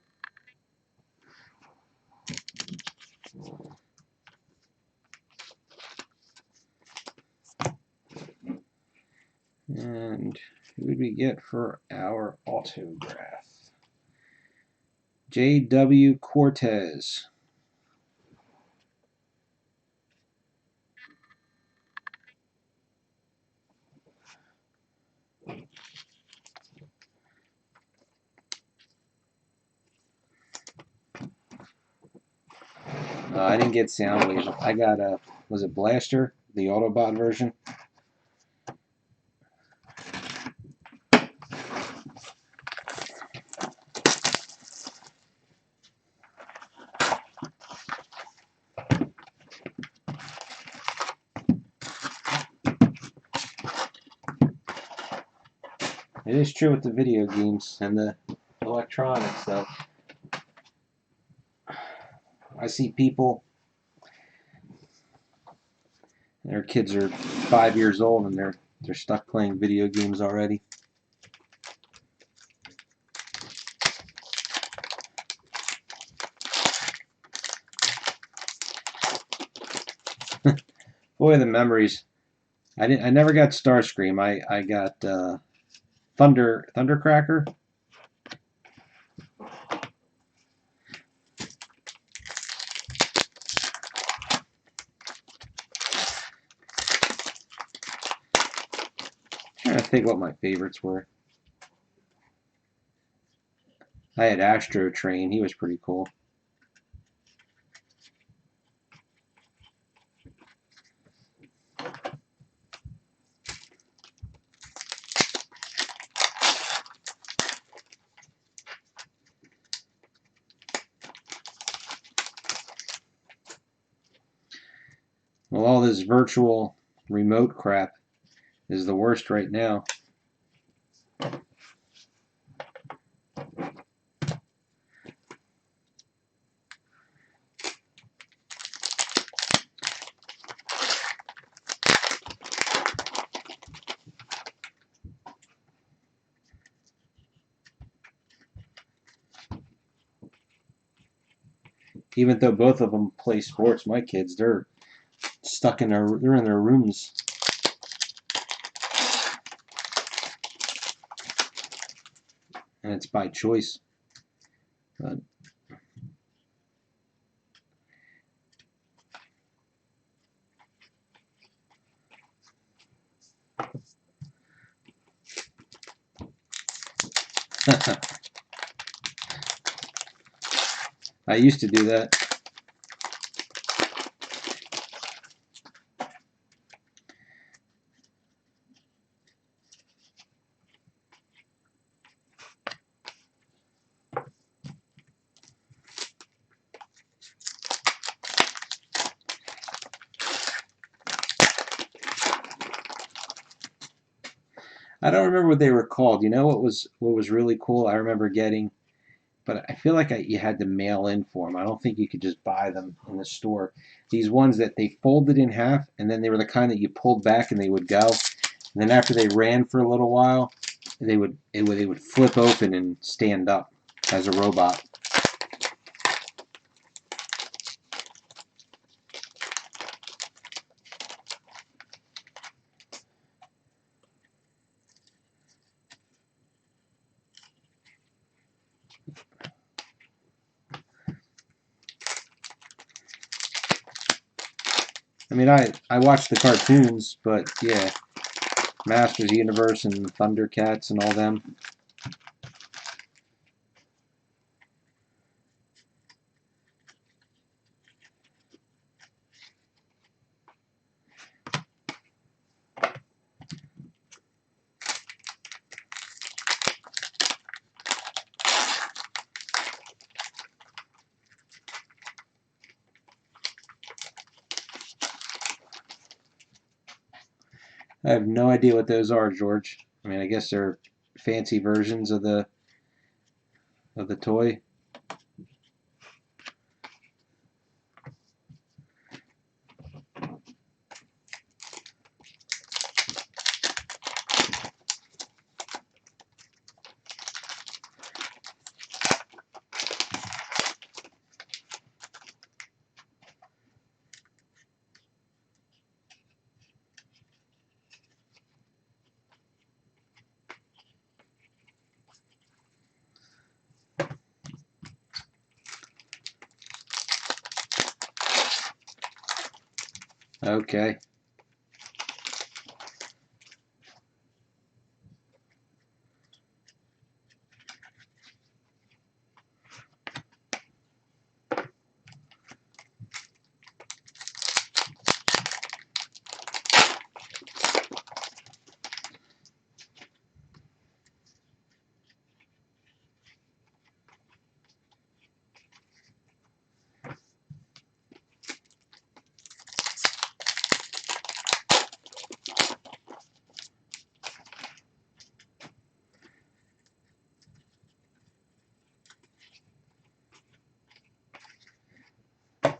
And who did we get for our autograph? J.W. Cortez. I didn't get Soundwave. I got was it Blaster, the Autobot version? It is true with the video games and the electronics, though. I see people, their kids are 5 years old and they're stuck playing video games already. Boy, the memories. I never got Starscream. I got Thundercracker. Trying to think what my favorites were. I had Astro Train. He was pretty cool. Well, all this virtual remote crap is the worst right now. Even though both of them play sports, my kids, they're in their rooms. And it's by choice. But I used to do that. I don't remember what they were called. You know what was really cool? I remember getting, but I feel like you had to mail in for them. I don't think you could just buy them in the store. These ones that they folded in half, and then they were the kind that you pulled back and they would go. And then after they ran for a little while, they would flip open and stand up as a robot. I mean, I watched the cartoons, but yeah, Masters Universe and Thundercats and all them. I have no idea what those are, George. I mean, I guess they're fancy versions of the toy. Okay.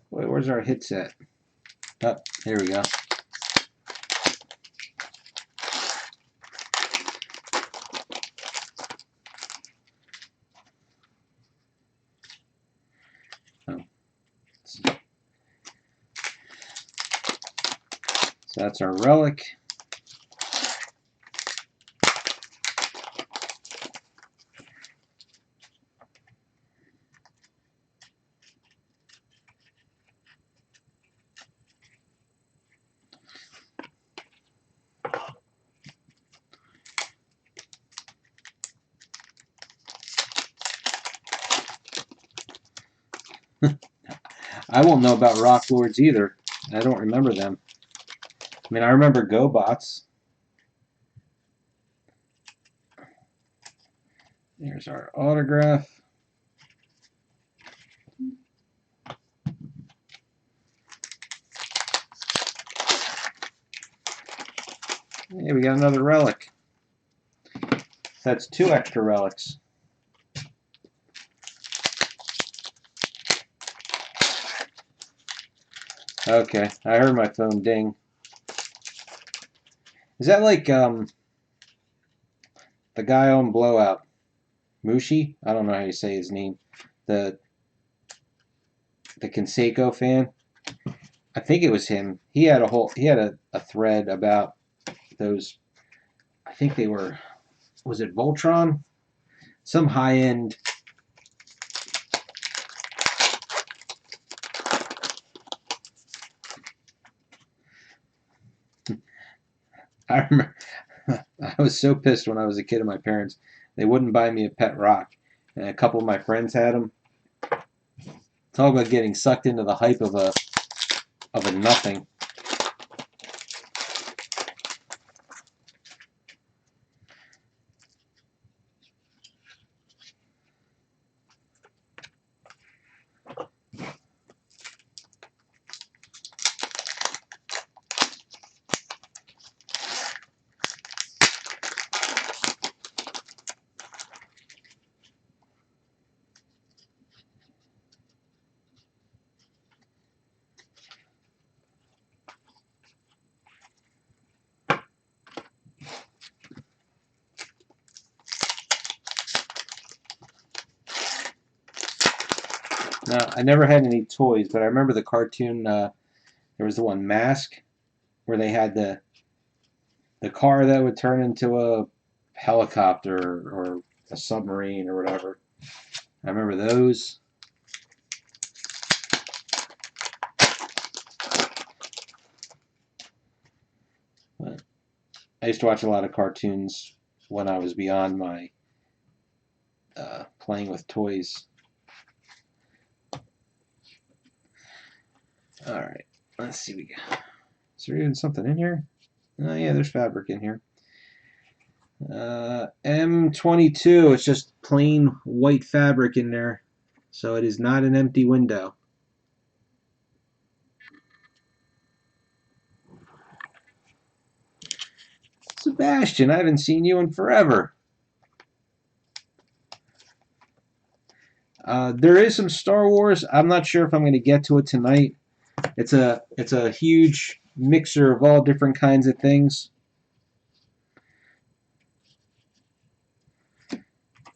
Wait, where's our hit set? Oh, here we go. Oh. So that's our relic. I won't know about Rock Lords either. I don't remember them. I mean, I remember GoBots. There's our autograph. Hey, we got another relic. That's 2 extra relics. Okay, I heard my phone ding. Is that like the guy on Blowout? Mushi? I don't know how you say his name. The the Canseco fan. I think it was him. He had a thread about those. I think they were, was it Voltron? Some high end. I remember I was so pissed when I was a kid at my parents. They wouldn't buy me a pet rock, and a couple of my friends had them. Talk about getting sucked into the hype of a nothing. Now, I never had any toys, but I remember the cartoon. There was the one Mask, where they had the car that would turn into a helicopter or a submarine or whatever. I remember those. But I used to watch a lot of cartoons when I was beyond my playing with toys. All right, let's see. Is there even something in here? Oh yeah, there's fabric in here. M22. It's just plain white fabric in there, so it is not an empty window. Sebastian, I haven't seen you in forever. There is some Star Wars. I'm not sure if I'm going to get to it tonight. It's a huge mixer of all different kinds of things.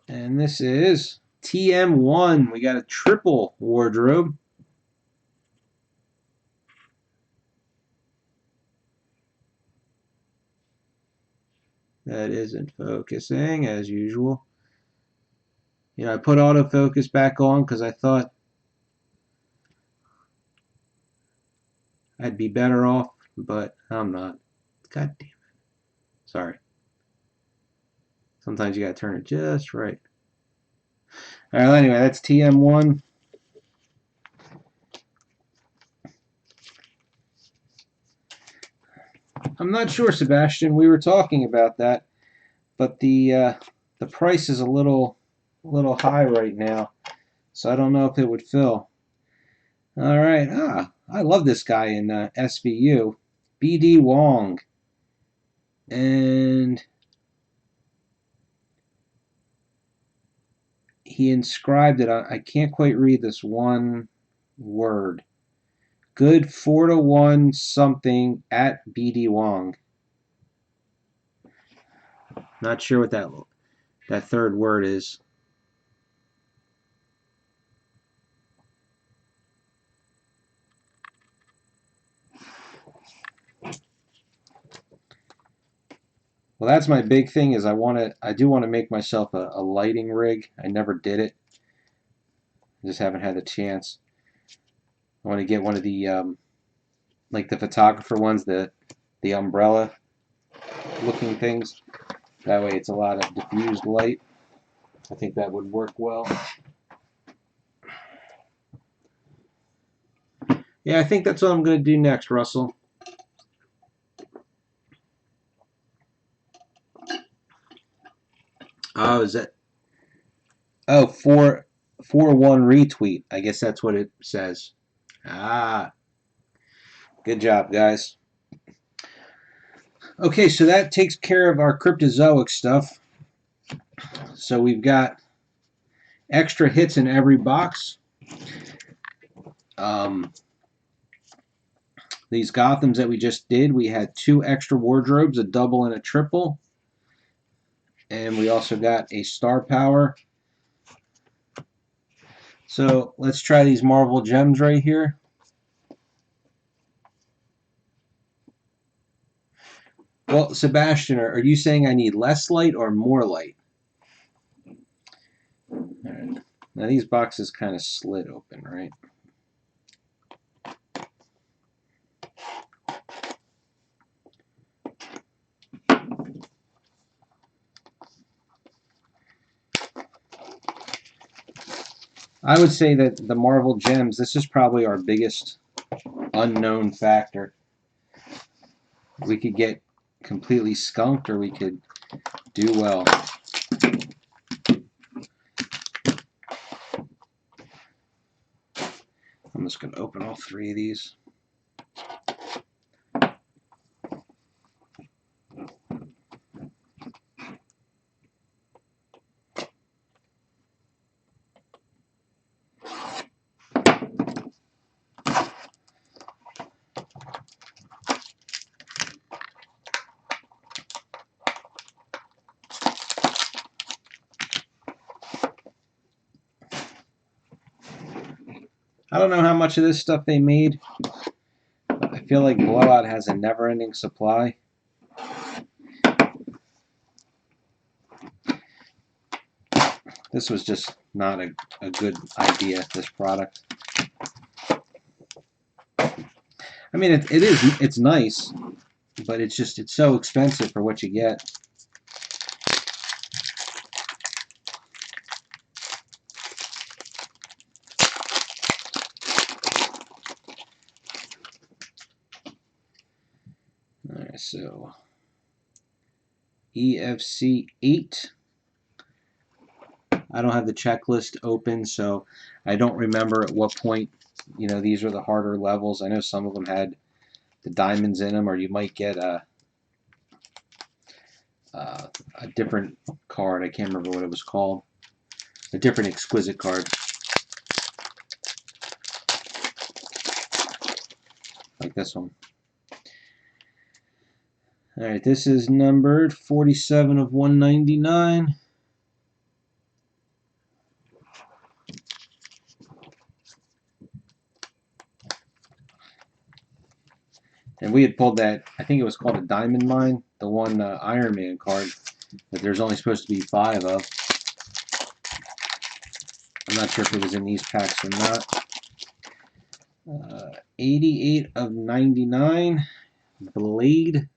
And this is TM1. We got a triple wardrobe. That isn't focusing as usual. You know, I put autofocus back on because I thought I'd be better off, but I'm not. God damn it. Sorry. Sometimes you gotta turn it just right. Alright, well, anyway, that's TM1. I'm not sure, Sebastian. We were talking about that, but the price is a little high right now, so I don't know if it would fill. All right. I love this guy in SVU, BD Wong, and he inscribed it. I can't quite read this one word. Good 4-1 something at BD Wong. Not sure what that third word is. Well, that's my big thing. Is I do want to make myself a lighting rig. I never did it. I just haven't had the chance. I want to get one of the like the photographer ones, the umbrella looking things. That way, it's a lot of diffused light. I think that would work well. Yeah, I think that's what I'm going to do next, Russell. Oh, is that? Oh, 4-1 retweet. I guess that's what it says. Ah, good job, guys. Okay, so that takes care of our cryptozoic stuff. So we've got extra hits in every box. These Gothams that we just did, we had 2 extra wardrobes, a double and a triple. And we also got a Star Power. So let's try these Marvel Gems right here. Well, Sebastian, are you saying I need less light or more light? All right. Now these boxes kind of slid open, right? I would say that the Marvel Gems, this is probably our biggest unknown factor. We could get completely skunked or we could do well. I'm just going to open all three of these. I don't know how much of this stuff they made, but I feel like Blowout has a never-ending supply. This was just not a good idea, this product. I mean, it's nice, but it's so expensive for what you get. All right, so EFC 8. I don't have the checklist open, so I don't remember at what point, you know, these are the harder levels. I know some of them had the diamonds in them, or you might get a different card. I can't remember what it was called. A different exquisite card. Like this one. Alright, this is numbered 47 of 199. And we had pulled that, I think it was called a Diamond Mine, the one Iron Man card that there's only supposed to be 5 of. I'm not sure if it was in these packs or not. 88 of 99. Blade.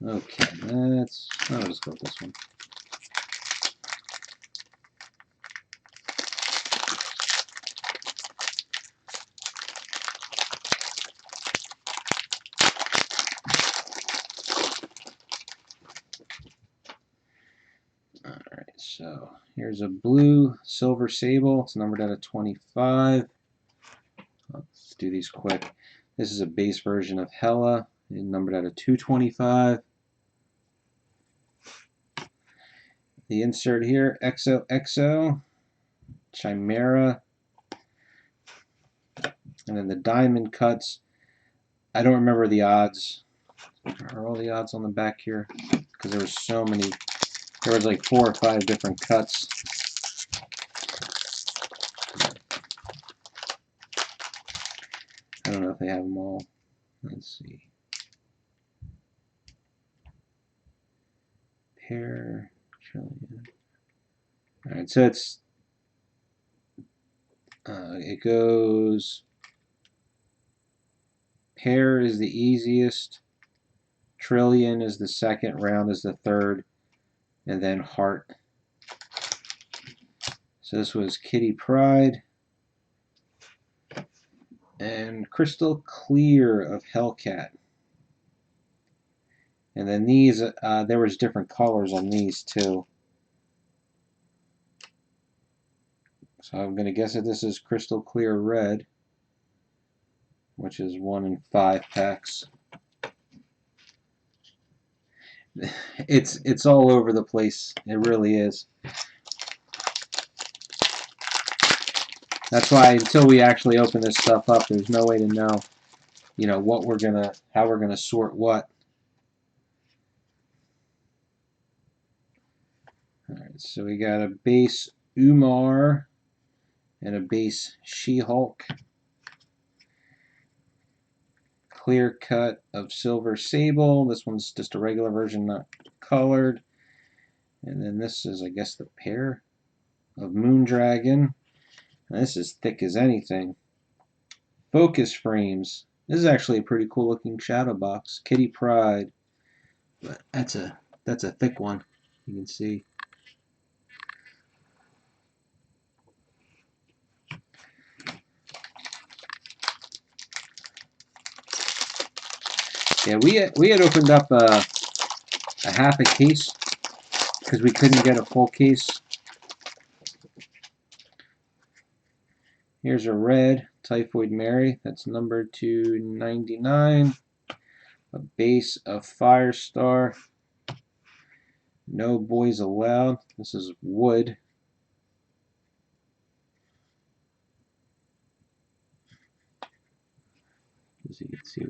Okay, I'll just go with this one. Alright, so here's a blue Silver Sable. It's numbered out of 25. Let's do these quick. This is a base version of Hela, numbered out of 225. The insert here, XOXO, Chimera, and then the diamond cuts. I don't remember the odds. Are all the odds on the back here? Because there were so many. There was like 4 or 5 different cuts. I don't know if they have them all. Let's see. Pair, trillion. Alright, so it goes, pair is the easiest, trillion is the second, round is the third, and then heart. So this was Kitty Pryde and Crystal Clear of Hellcat. And then these, there was different colors on these too. So I'm going to guess that this is Crystal Clear Red, which is 1 in 5 packs. It's all over the place. It really is. That's why until we actually open this stuff up, there's no way to know. you know, how we're gonna sort what. All right, so we got a base Umar and a base She-Hulk. Clear cut of Silver Sable. This one's just a regular version, not colored. And then this is, I guess, the pair of Moondragon. And this is thick as anything. Focus frames. This is actually a pretty cool looking shadow box. Kitty Pryde. But that's a thick one. You can see. Yeah, we had opened up a half a case because we couldn't get a full case. Here's a red Typhoid Mary. That's number 299. A base of Firestar. No Boys Allowed. This is wood. As you can see.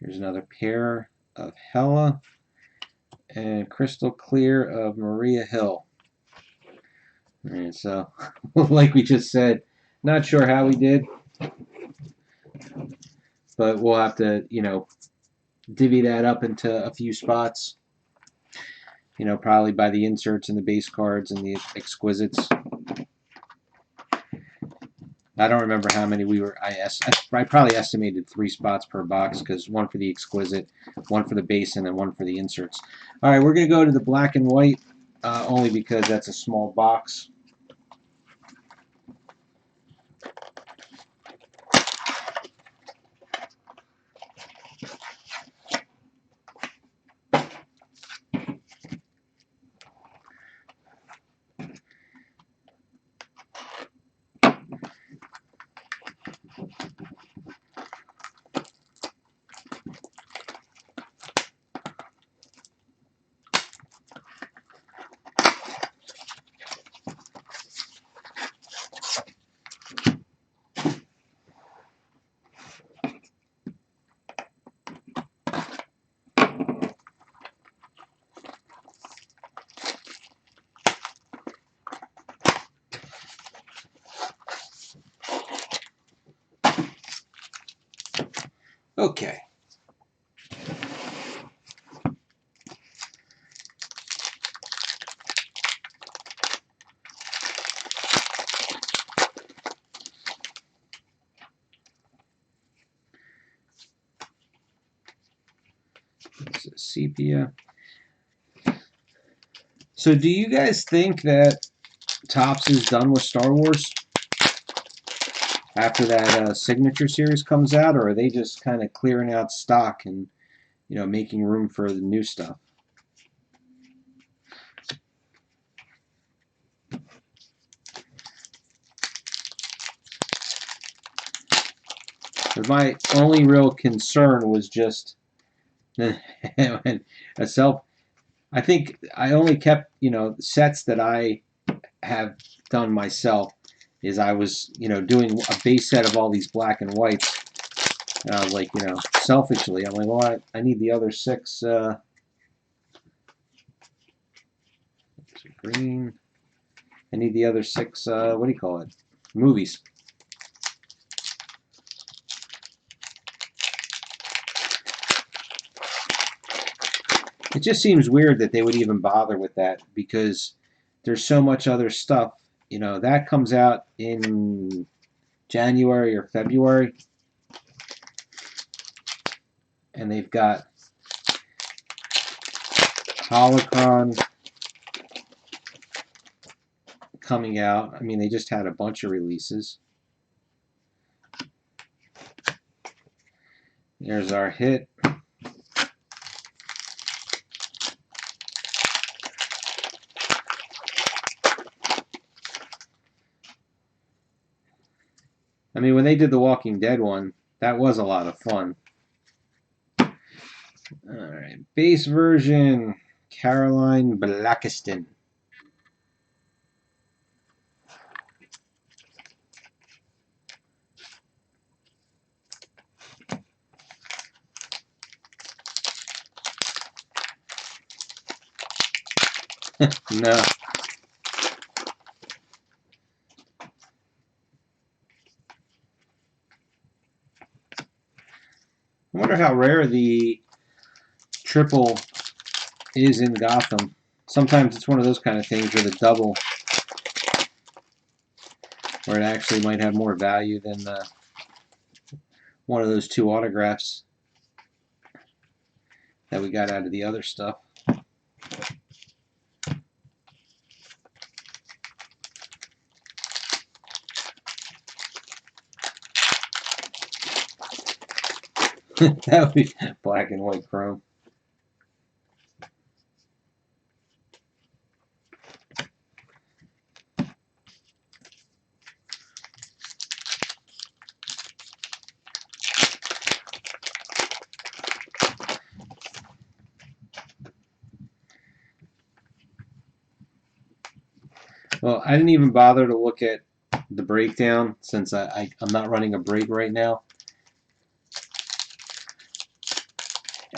Here's another pair of Hela. And Crystal Clear of Maria Hill. Alright, so like we just said, not sure how we did, but we'll have to, you know, divvy that up into a few spots. You know, probably by the inserts and the base cards and the exquisites. I don't remember how many we were. I probably estimated 3 spots per box because one for the exquisite, one for the base, and then one for the inserts. All right, we're going to go to the black and white only because that's a small box. Okay. This is sepia. So do you guys think that Topps is done with Star Wars after that signature series comes out, or are they just kind of clearing out stock and, you know, making room for the new stuff? But my only real concern was just a self. I think I only kept, you know, sets that I have done myself. Is I was, you know, doing a base set of all these black and whites. And I was like, you know, selfishly, I'm like, well, I need the other 6. Green. I need the other 6. What do you call it? Movies. It just seems weird that they would even bother with that because there's so much other stuff. You know, that comes out in January or February. And they've got Holocron coming out. I mean, they just had a bunch of releases. There's our hit. I mean, when they did the Walking Dead one, that was a lot of fun. Alright, base version, Caroline Blackiston. No. I wonder how rare the triple is in Gotham. Sometimes it's one of those kind of things where the double, where it actually might have more value than one of those two autographs that we got out of the other stuff. That would be black and white chrome. Well, I didn't even bother to look at the breakdown since I'm not running a break right now.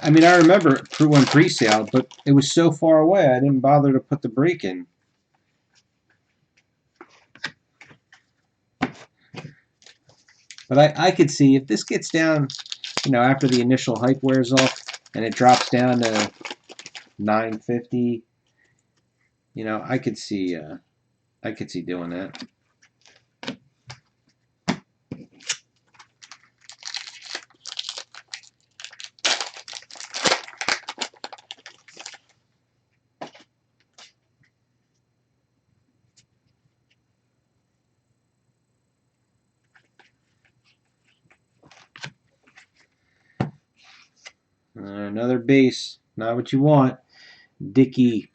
I mean, I remember when pre-sale, but it was so far away I didn't bother to put the break in. But I could see if this gets down, you know, after the initial hype wears off and it drops down to 950, you know, I could see doing that. Another base, not what you want. Dickey.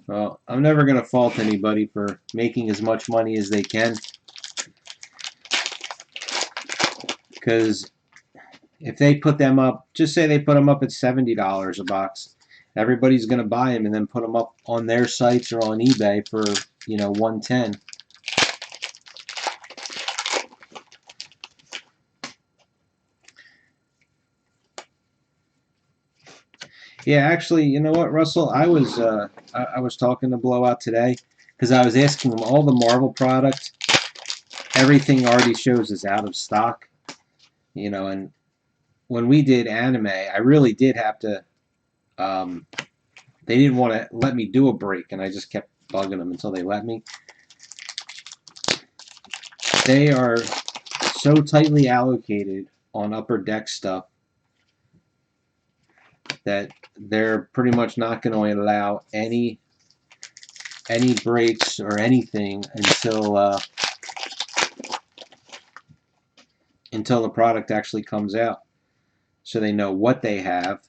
Well, I'm never going to fault anybody for making as much money as they can. Because if they put them up, just say they put them up at $70 a box, everybody's going to buy them and then put them up on their sites or on eBay for, you know, $110. Yeah, actually, you know what, Russell? I was talking to Blowout today because I was asking them all the Marvel product. Everything already shows is out of stock, you know. And when we did anime, I really did have to. They didn't want to let me do a break, and I just kept bugging them until they let me. They are so tightly allocated on Upper Deck stuff that they're pretty much not going to allow any breaks or anything until the product actually comes out, so they know what they have.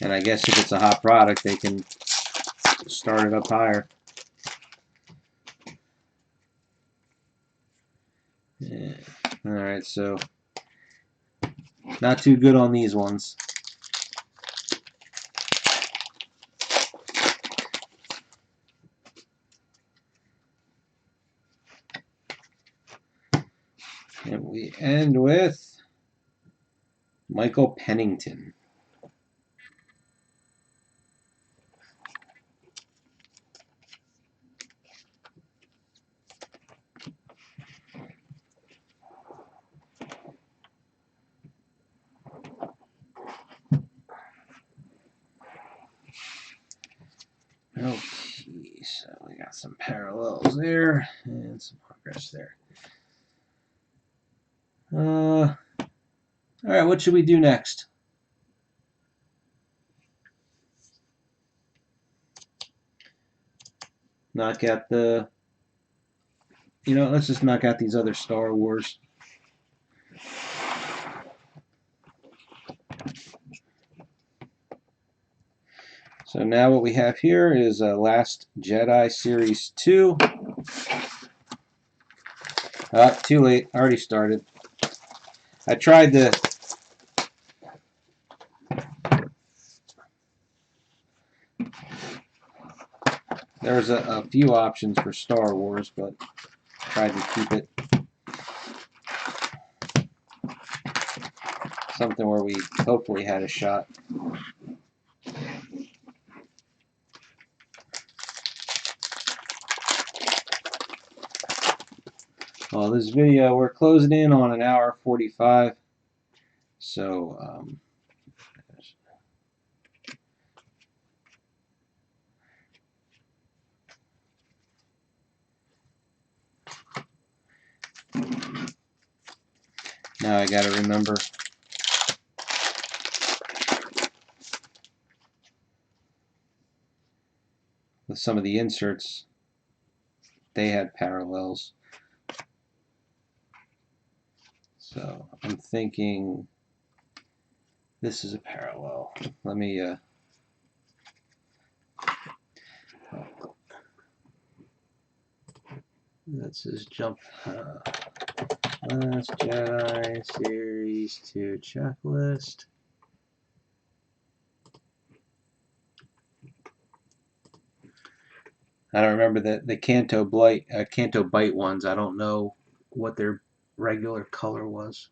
And I guess if it's a hot product, they can start it up higher. Yeah. All right, so not too good on these ones. And we end with Michael Pennington. Okay, so we got some parallels there and some progress there. All right, what should we do next? Knock out the, you know, let's just knock out these other Star Wars. So now what we have here is Last Jedi Series 2. Too late. Already started. I tried to... There's a few options for Star Wars, but tried to keep it something where we hopefully had a shot. Well, this video, we're closing in on an hour 45. So, now I got to remember with some of the inserts, they had parallels. So I'm thinking this is a parallel. Let me that says jump Last Jedi Series 2 checklist. I don't remember the Canto Bite ones. I don't know what their regular color was.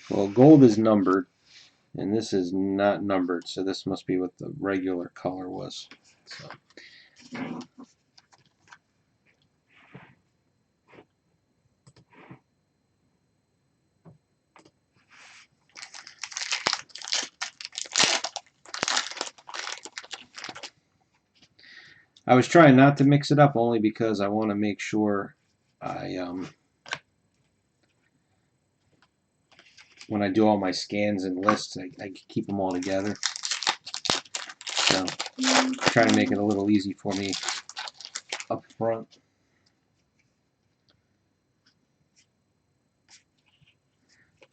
Well, gold is numbered, and this is not numbered, so this must be what the regular color was. So. I was trying not to mix it up only because I want to make sure I when I do all my scans and lists, I keep them all together. So try to make it a little easy for me up front.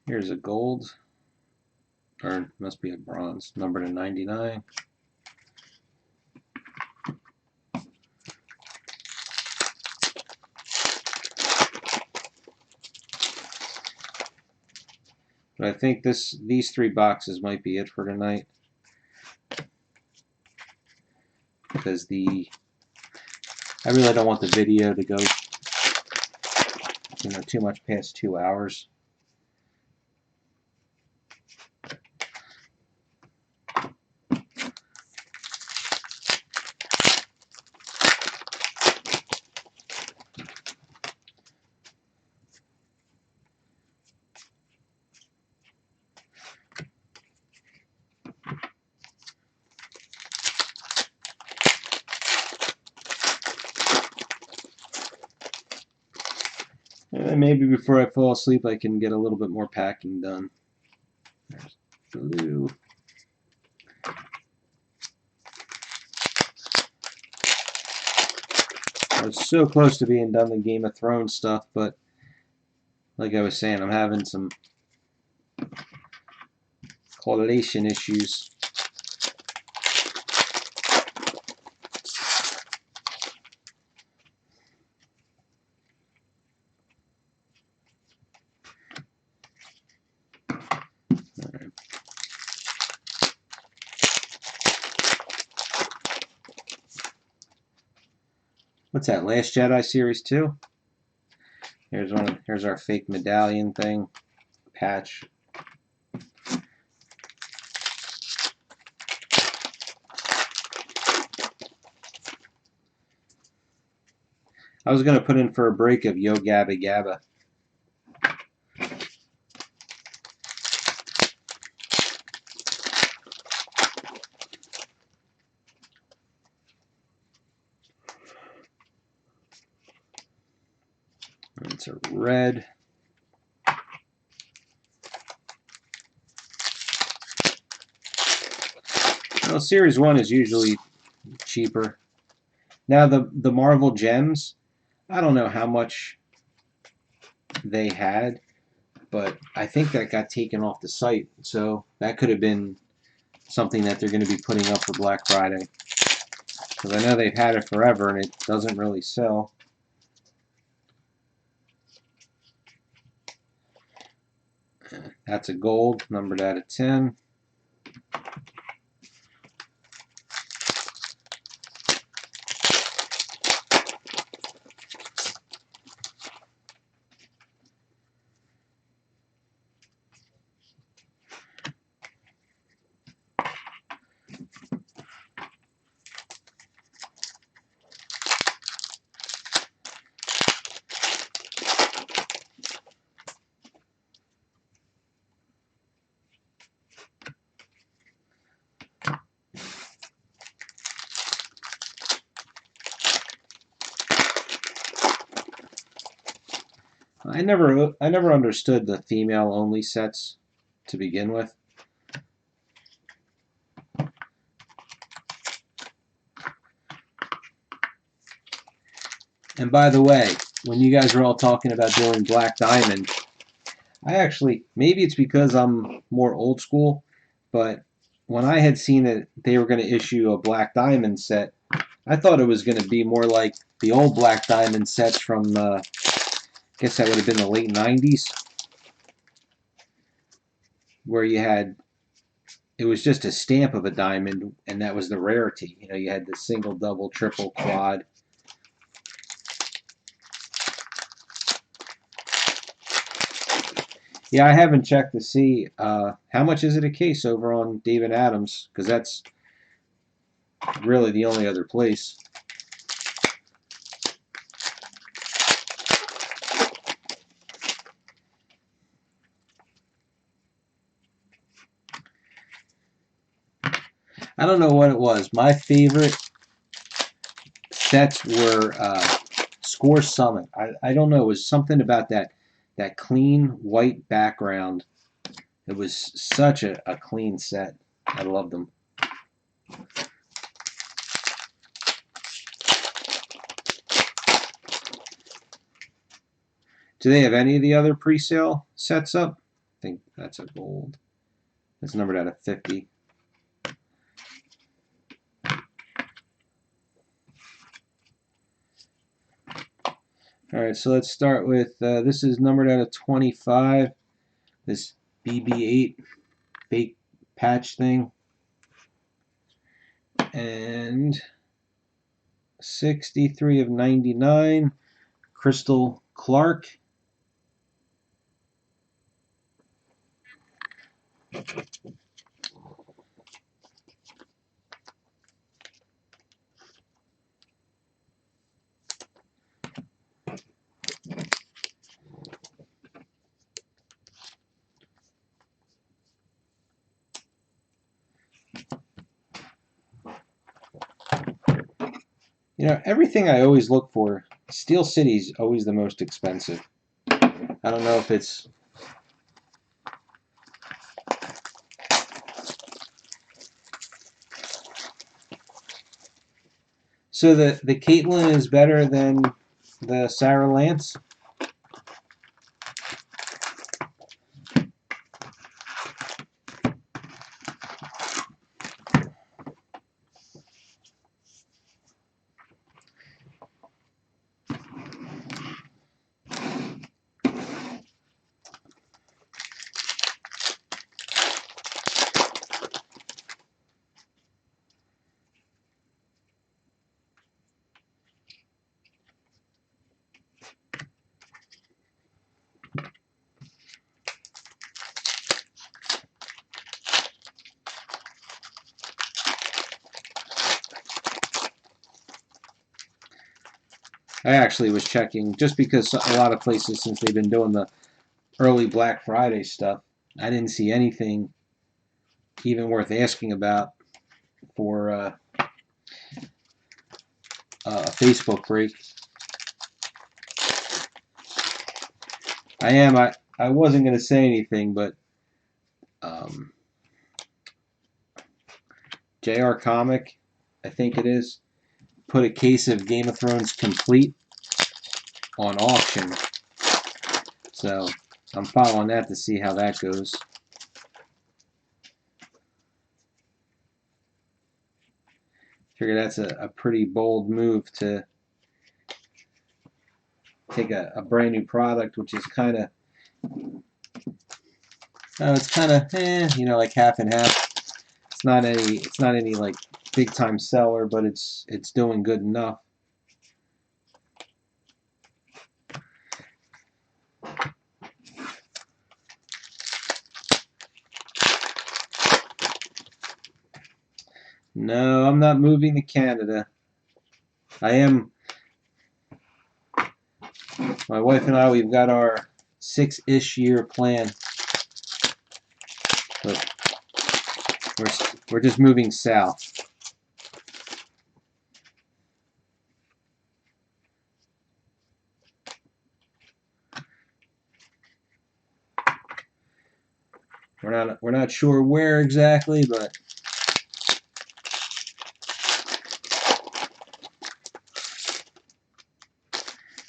Here's a gold, or must be a bronze, numbered to 99. But I think these 3 boxes might be it for tonight, because I really don't want the video to go too much past 2 hours. And maybe before I fall asleep, I can get a little bit more packing done. There's blue. I was so close to being done the Game of Thrones stuff, but like I was saying, I'm having some correlation issues. What's that? Last Jedi Series 2? Here's our fake medallion thing. Patch. I was going to put in for a break of Yo Gabba Gabba. It's a red. Well, Series 1 is usually cheaper. Now the Marvel Gems, I don't know how much they had, but I think that got taken off the site, so that could have been something that they're going to be putting up for Black Friday. Because I know they've had it forever and it doesn't really sell. That's a gold, numbered out of 10. I never understood the female only sets to begin with. And by the way, when you guys are all talking about doing Black Diamond, I actually, maybe it's because I'm more old school, but when I had seen that they were going to issue a Black Diamond set, I thought it was going to be more like the old Black Diamond sets from, I guess that would have been the late 90s, where you had, it was just a stamp of a diamond, and that was the rarity. You know, you had the single, double, triple, quad. Yeah, I haven't checked to see how much is it a case over on David Adams, because that's really the only other place. I don't know what it was. My favorite sets were Score Summit. I don't know. It was something about that clean white background. It was such a clean set. I loved them. Do they have any of the other pre-sale sets up? I think that's a gold. It's numbered out of 50. All right, so let's start with, this is numbered out of 25. This BB-8 fake patch thing. And 63 of 99, Crystal Clark. You know, everything I always look for, Steel City's always the most expensive. I don't know if it's... So the Caitlin is better than the Sarah Lance? I actually was checking, just because a lot of places, since they've been doing the early Black Friday stuff, I didn't see anything even worth asking about for a Facebook break. I wasn't going to say anything, but JR Comic, I think it is, put a case of Game of Thrones Complete on auction. So I'm following that to see how that goes. Figure that's a pretty bold move to take a brand new product, which is kind of It's kind of you know, like half and half. It's not any like big time seller, but it's doing good enough. No, I'm not moving to Canada. I am. My wife and I, we've got our 6-ish year plan, but we're just moving south. We're not sure where exactly, but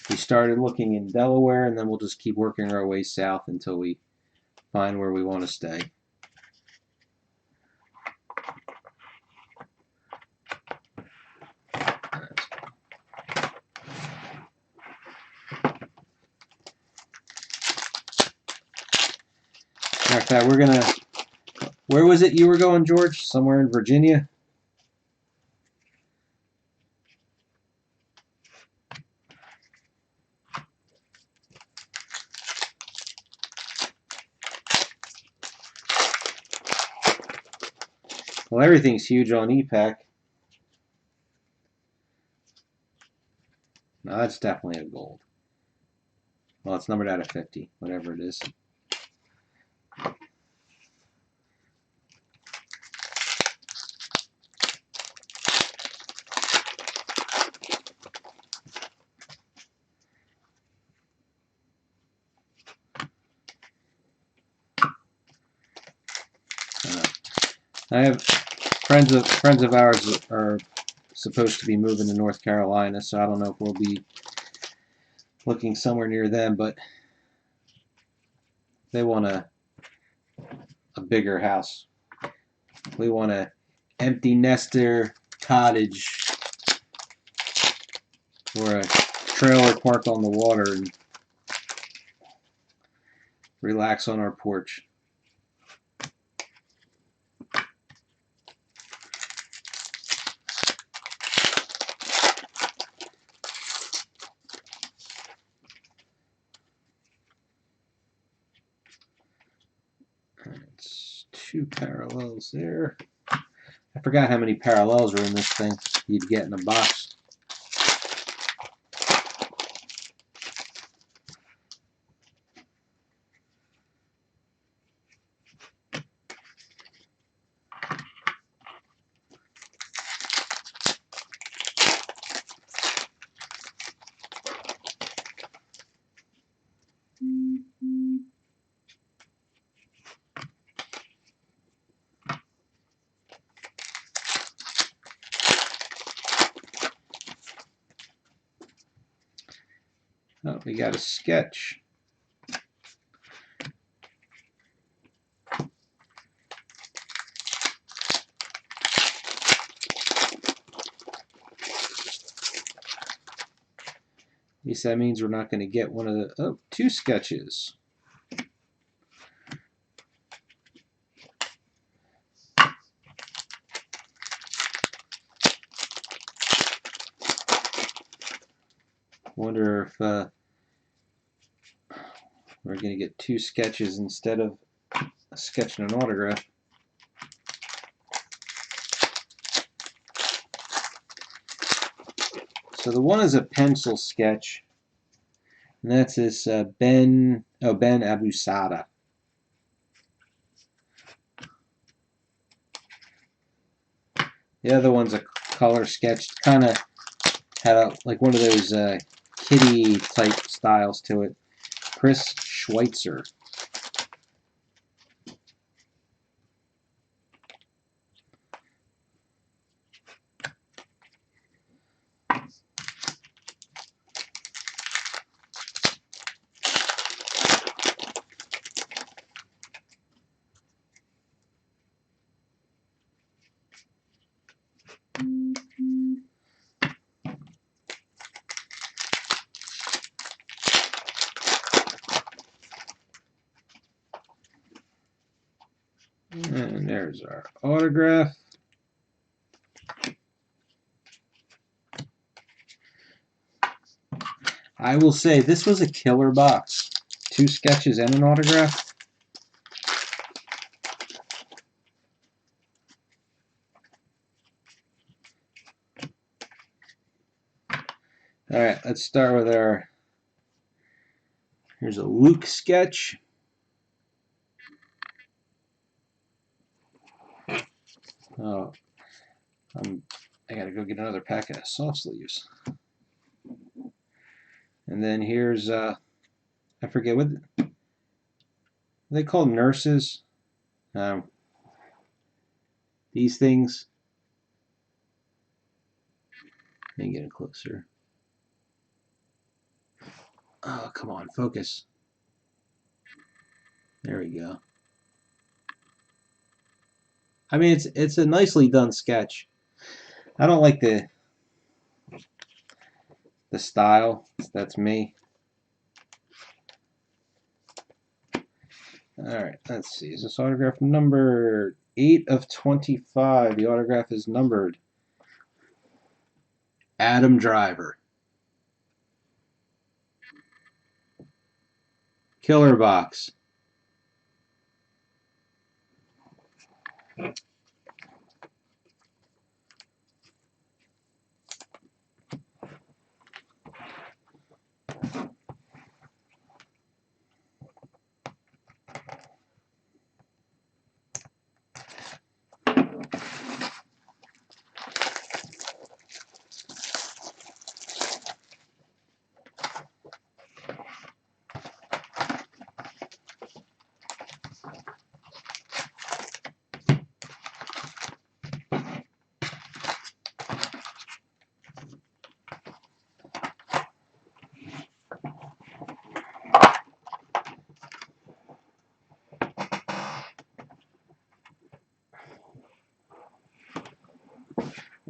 we started looking in Delaware, and then we'll just keep working our way south until we find where we want to stay. In fact, we're gonna. Where was it you were going, George? Somewhere in Virginia? Well, everything's huge on e-Pack. No, that's definitely a gold. Well, it's numbered out of 50, whatever it is. I have friends of ours are supposed to be moving to North Carolina, so I don't know if we'll be looking somewhere near them, but they want a bigger house. We want a empty nester cottage or a trailer park on the water and relax on our porch. It's 2 parallels there. I forgot how many parallels are in this thing you'd get in a box. Oh, we got a sketch. At least that means we're not going to get one of the 2 sketches. Wonder if we're going to get 2 sketches instead of a sketch and an autograph. So the one is a pencil sketch, and that's this Ben Abusada. The other one's a color sketch, kind of had like one of those kitty type styles to it. Chris Schweitzer. And there's our autograph. I will say this was a killer box. 2 sketches and an autograph. All right, let's start with our. Here's a Luke sketch. Oh, I gotta go get another packet of soft sleeves. And then here's I forget what they call nurses. These things. Let me get it closer. Oh, come on, focus. There we go. I mean, it's a nicely done sketch. I don't like the style. That's me. All right, let's see. Is this autograph number 8 of 25? The autograph is numbered. Adam Driver. Killer box.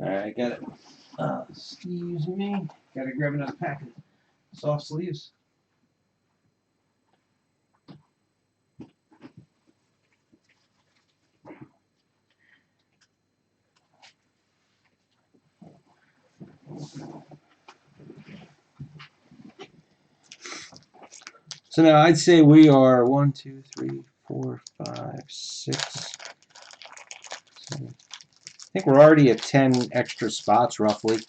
All right, I got it. Excuse me. Gotta grab another packet. Soft sleeves. So now I'd say we are 1, 2, 3, 4, 5, 6, 7. I think we're already at 10 extra spots roughly.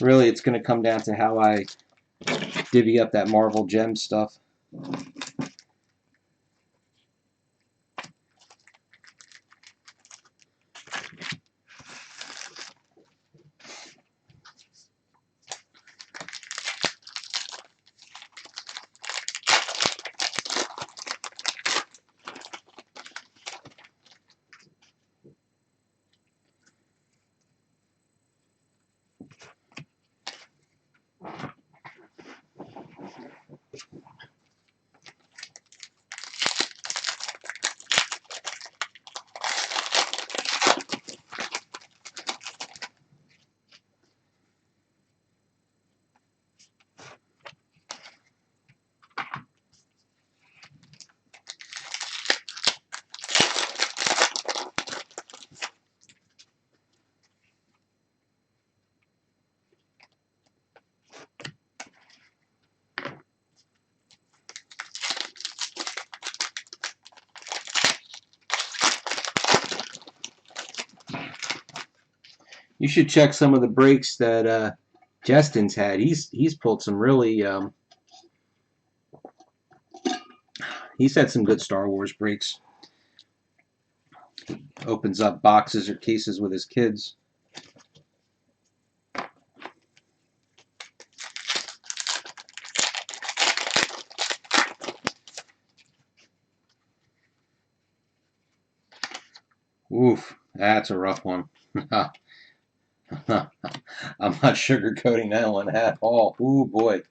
Really, it's going to come down to how I divvy up that Marvel Gem stuff. You should check some of the breaks that Justin's had. He's pulled some really he's had some good Star Wars breaks. Opens up boxes or cases with his kids. Oof, that's a rough one. I'm not sugarcoating that one at all. Ooh boy.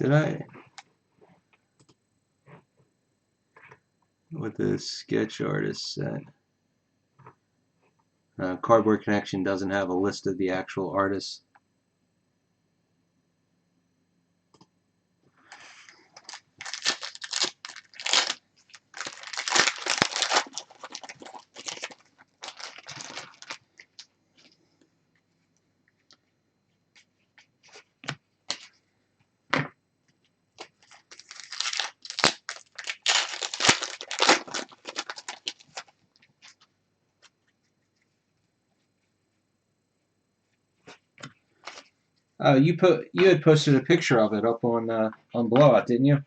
Did I? What the sketch artist said. Cardboard Connection doesn't have a list of the actual artists. You had posted a picture of it up on Blowout, didn't you?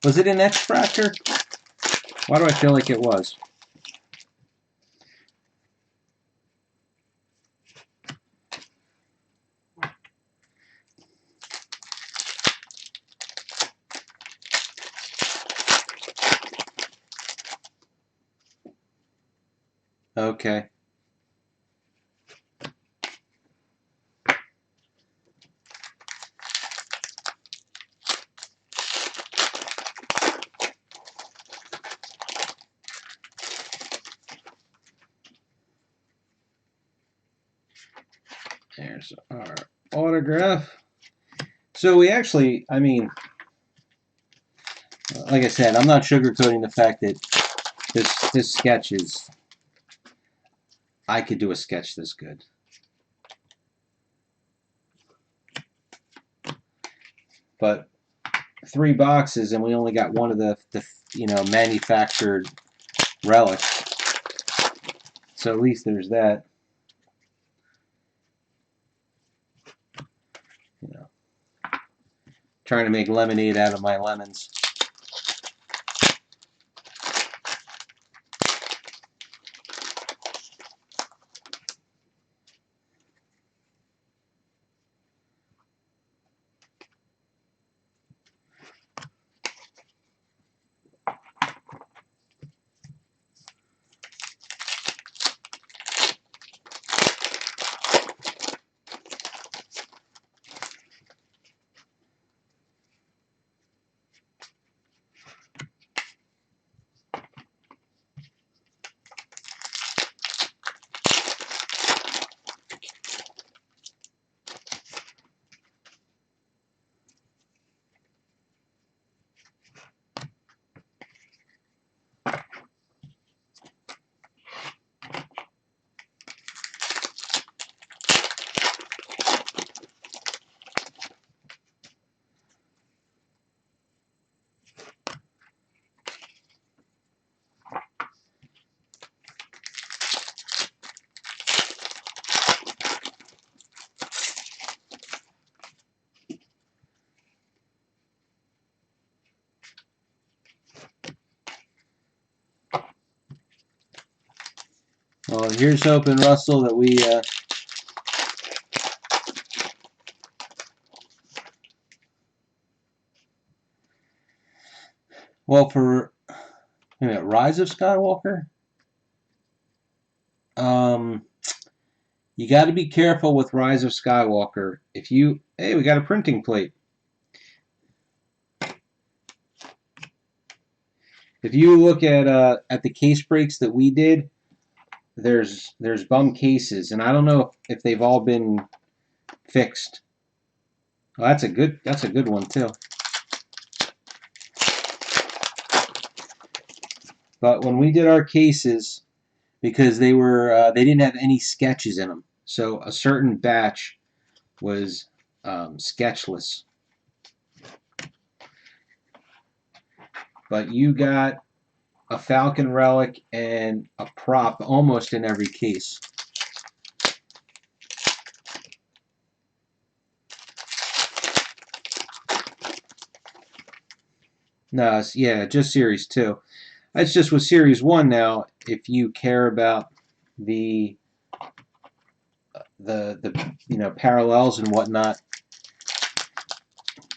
Was it an X-Fractor? Why do I feel like it was? Okay. There's our autograph. So we actually, I mean, like I said, I'm not sugarcoating the fact that this sketch is, I could do a sketch this good. But 3 boxes and we only got one of the manufactured relics. So at least there's that. Trying to make lemonade out of my lemons. Well, here's hoping, Russell, that we well, for Rise of Skywalker, you got to be careful with Rise of Skywalker. Hey, we got a printing plate. If you look at the case breaks that we did, there's bum cases, and I don't know if they've all been fixed. Well, that's a good one too. But when we did our cases, because they didn't have any sketches in them, so a certain batch was sketchless. But you got a Falcon relic and a prop almost in every case. No, yeah, just Series 2. That's just with Series 1 now. If you care about the parallels and whatnot,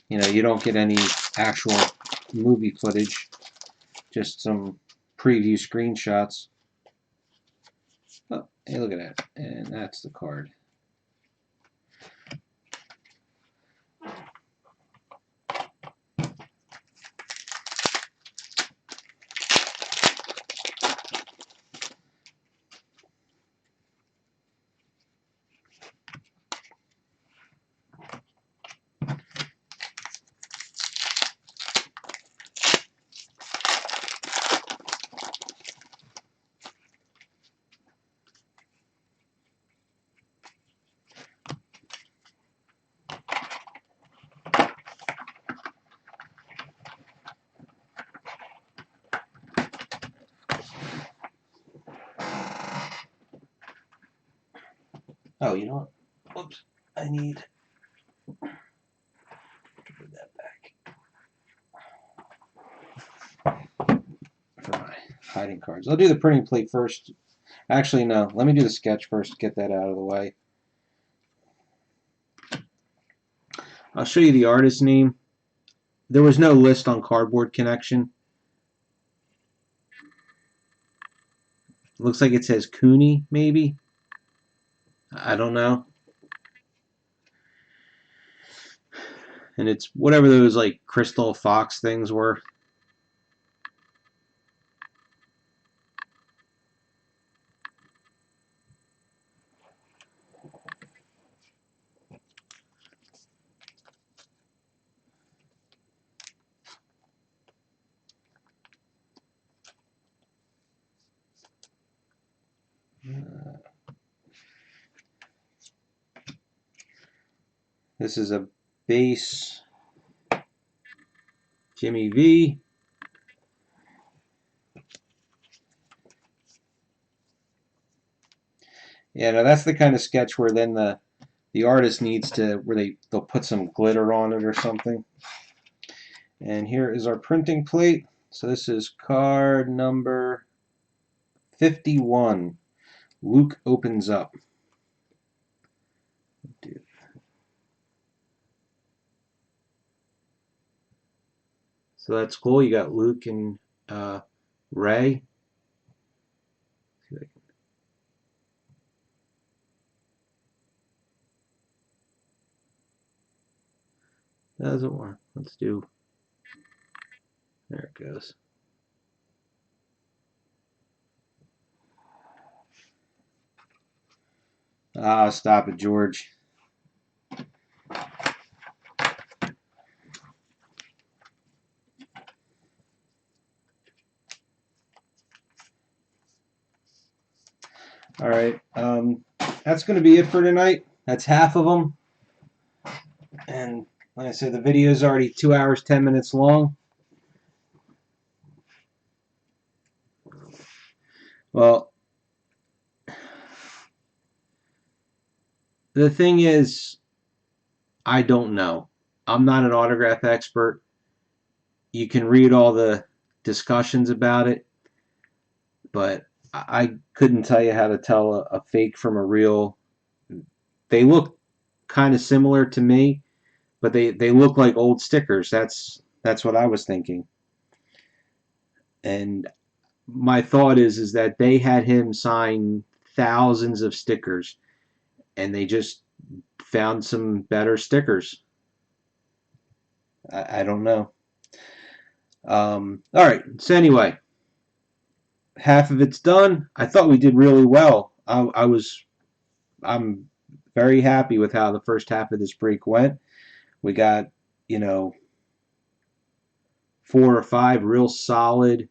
you don't get any actual movie footage, just some preview screenshots. Oh, hey, look at that. And that's the card. Oh, you know what? Whoops. I need to put that back for my hiding cards. I'll do the printing plate first. Actually, no. Let me do the sketch first to get that out of the way. I'll show you the artist name. There was no list on Cardboard Connection. Looks like it says Cooney, maybe. I don't know. And it's whatever those like Crystal Fox things were. This is a base Jimmy V. Yeah, now that's the kind of sketch where then the artist needs to, where they'll put some glitter on it or something. And here is our printing plate. So this is card number 51. Luke opens up. So that's cool. You got Luke and Ray. Doesn't work. Let's do. There it goes. Ah, stop it, George. All right. That's going to be it for tonight. That's half of them. And like I said, the video is already 2 hours, 10 minutes long. Well, the thing is, I don't know. I'm not an autograph expert. You can read all the discussions about it, but I couldn't tell you how to tell a fake from a real. They look kind of similar to me, but they look like old stickers. That's what I was thinking. And my thought is that they had him sign thousands of stickers, and they just found some better stickers. I don't know. All right. So anyway, half of it's done. I thought we did really well. I'm very happy with how the first half of this break went. We got, 4 or 5 real solid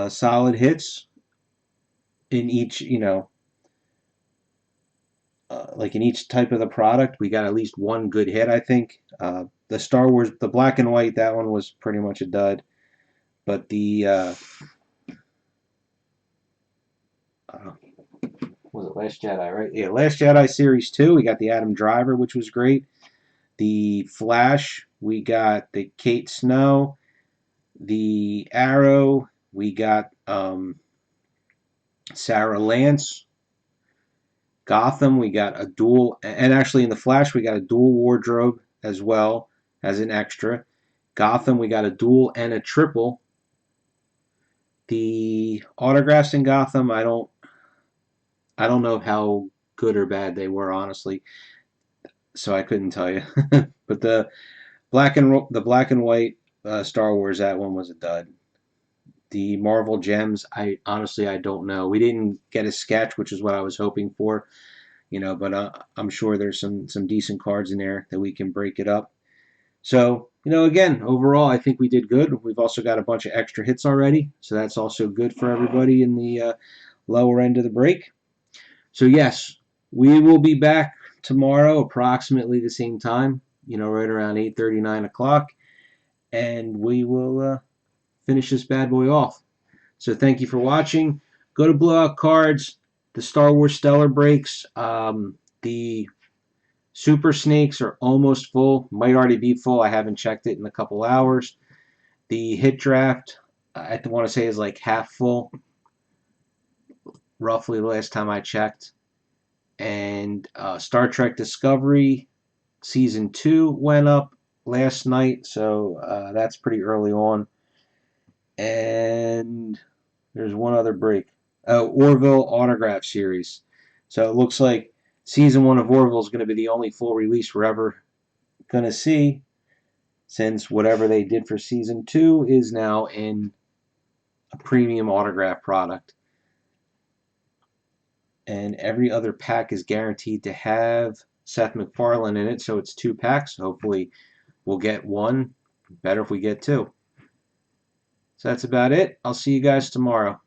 solid hits in each, like in each type of the product. We got at least one good hit, I think. The Star Wars, the black and white, that one was pretty much a dud. But the was it Last Jedi, right? Yeah, Last Jedi Series 2, we got the Adam Driver, which was great. The Flash, we got the Kate Snow. The Arrow, we got Sarah Lance. Gotham, we got a dual, and actually in the Flash, we got a dual wardrobe as well as an extra. Gotham, we got a dual and a triple. The autographs in Gotham, I don't know how good or bad they were, honestly, so I couldn't tell you. But the black and white Star Wars, that one was a dud. The Marvel Gems, I don't know. We didn't get a sketch, which is what I was hoping for, but I'm sure there's some decent cards in there that we can break it up. So, again, overall, I think we did good. We've also got a bunch of extra hits already, so that's also good for everybody in the lower end of the break. So, yes, we will be back tomorrow approximately the same time, right around 8:30, 9 o'clock, and we will finish this bad boy off. So thank you for watching. Go to Blowout Cards. the Star Wars Stellar breaks. The Super Snakes are almost full. Might already be full. I haven't checked it in a couple hours. The hit draft, I want to say, is like half full, roughly the last time I checked. And Star Trek Discovery Season 2 went up last night, so that's pretty early on. And there's one other break. Orville Autograph Series. So it looks like Season 1 of Orville is going to be the only full release we're ever going to see, since whatever they did for Season 2 is now in a premium autograph product. And every other pack is guaranteed to have Seth MacFarlane in it, so it's 2 packs. Hopefully we'll get one. Better if we get 2. So that's about it. I'll see you guys tomorrow.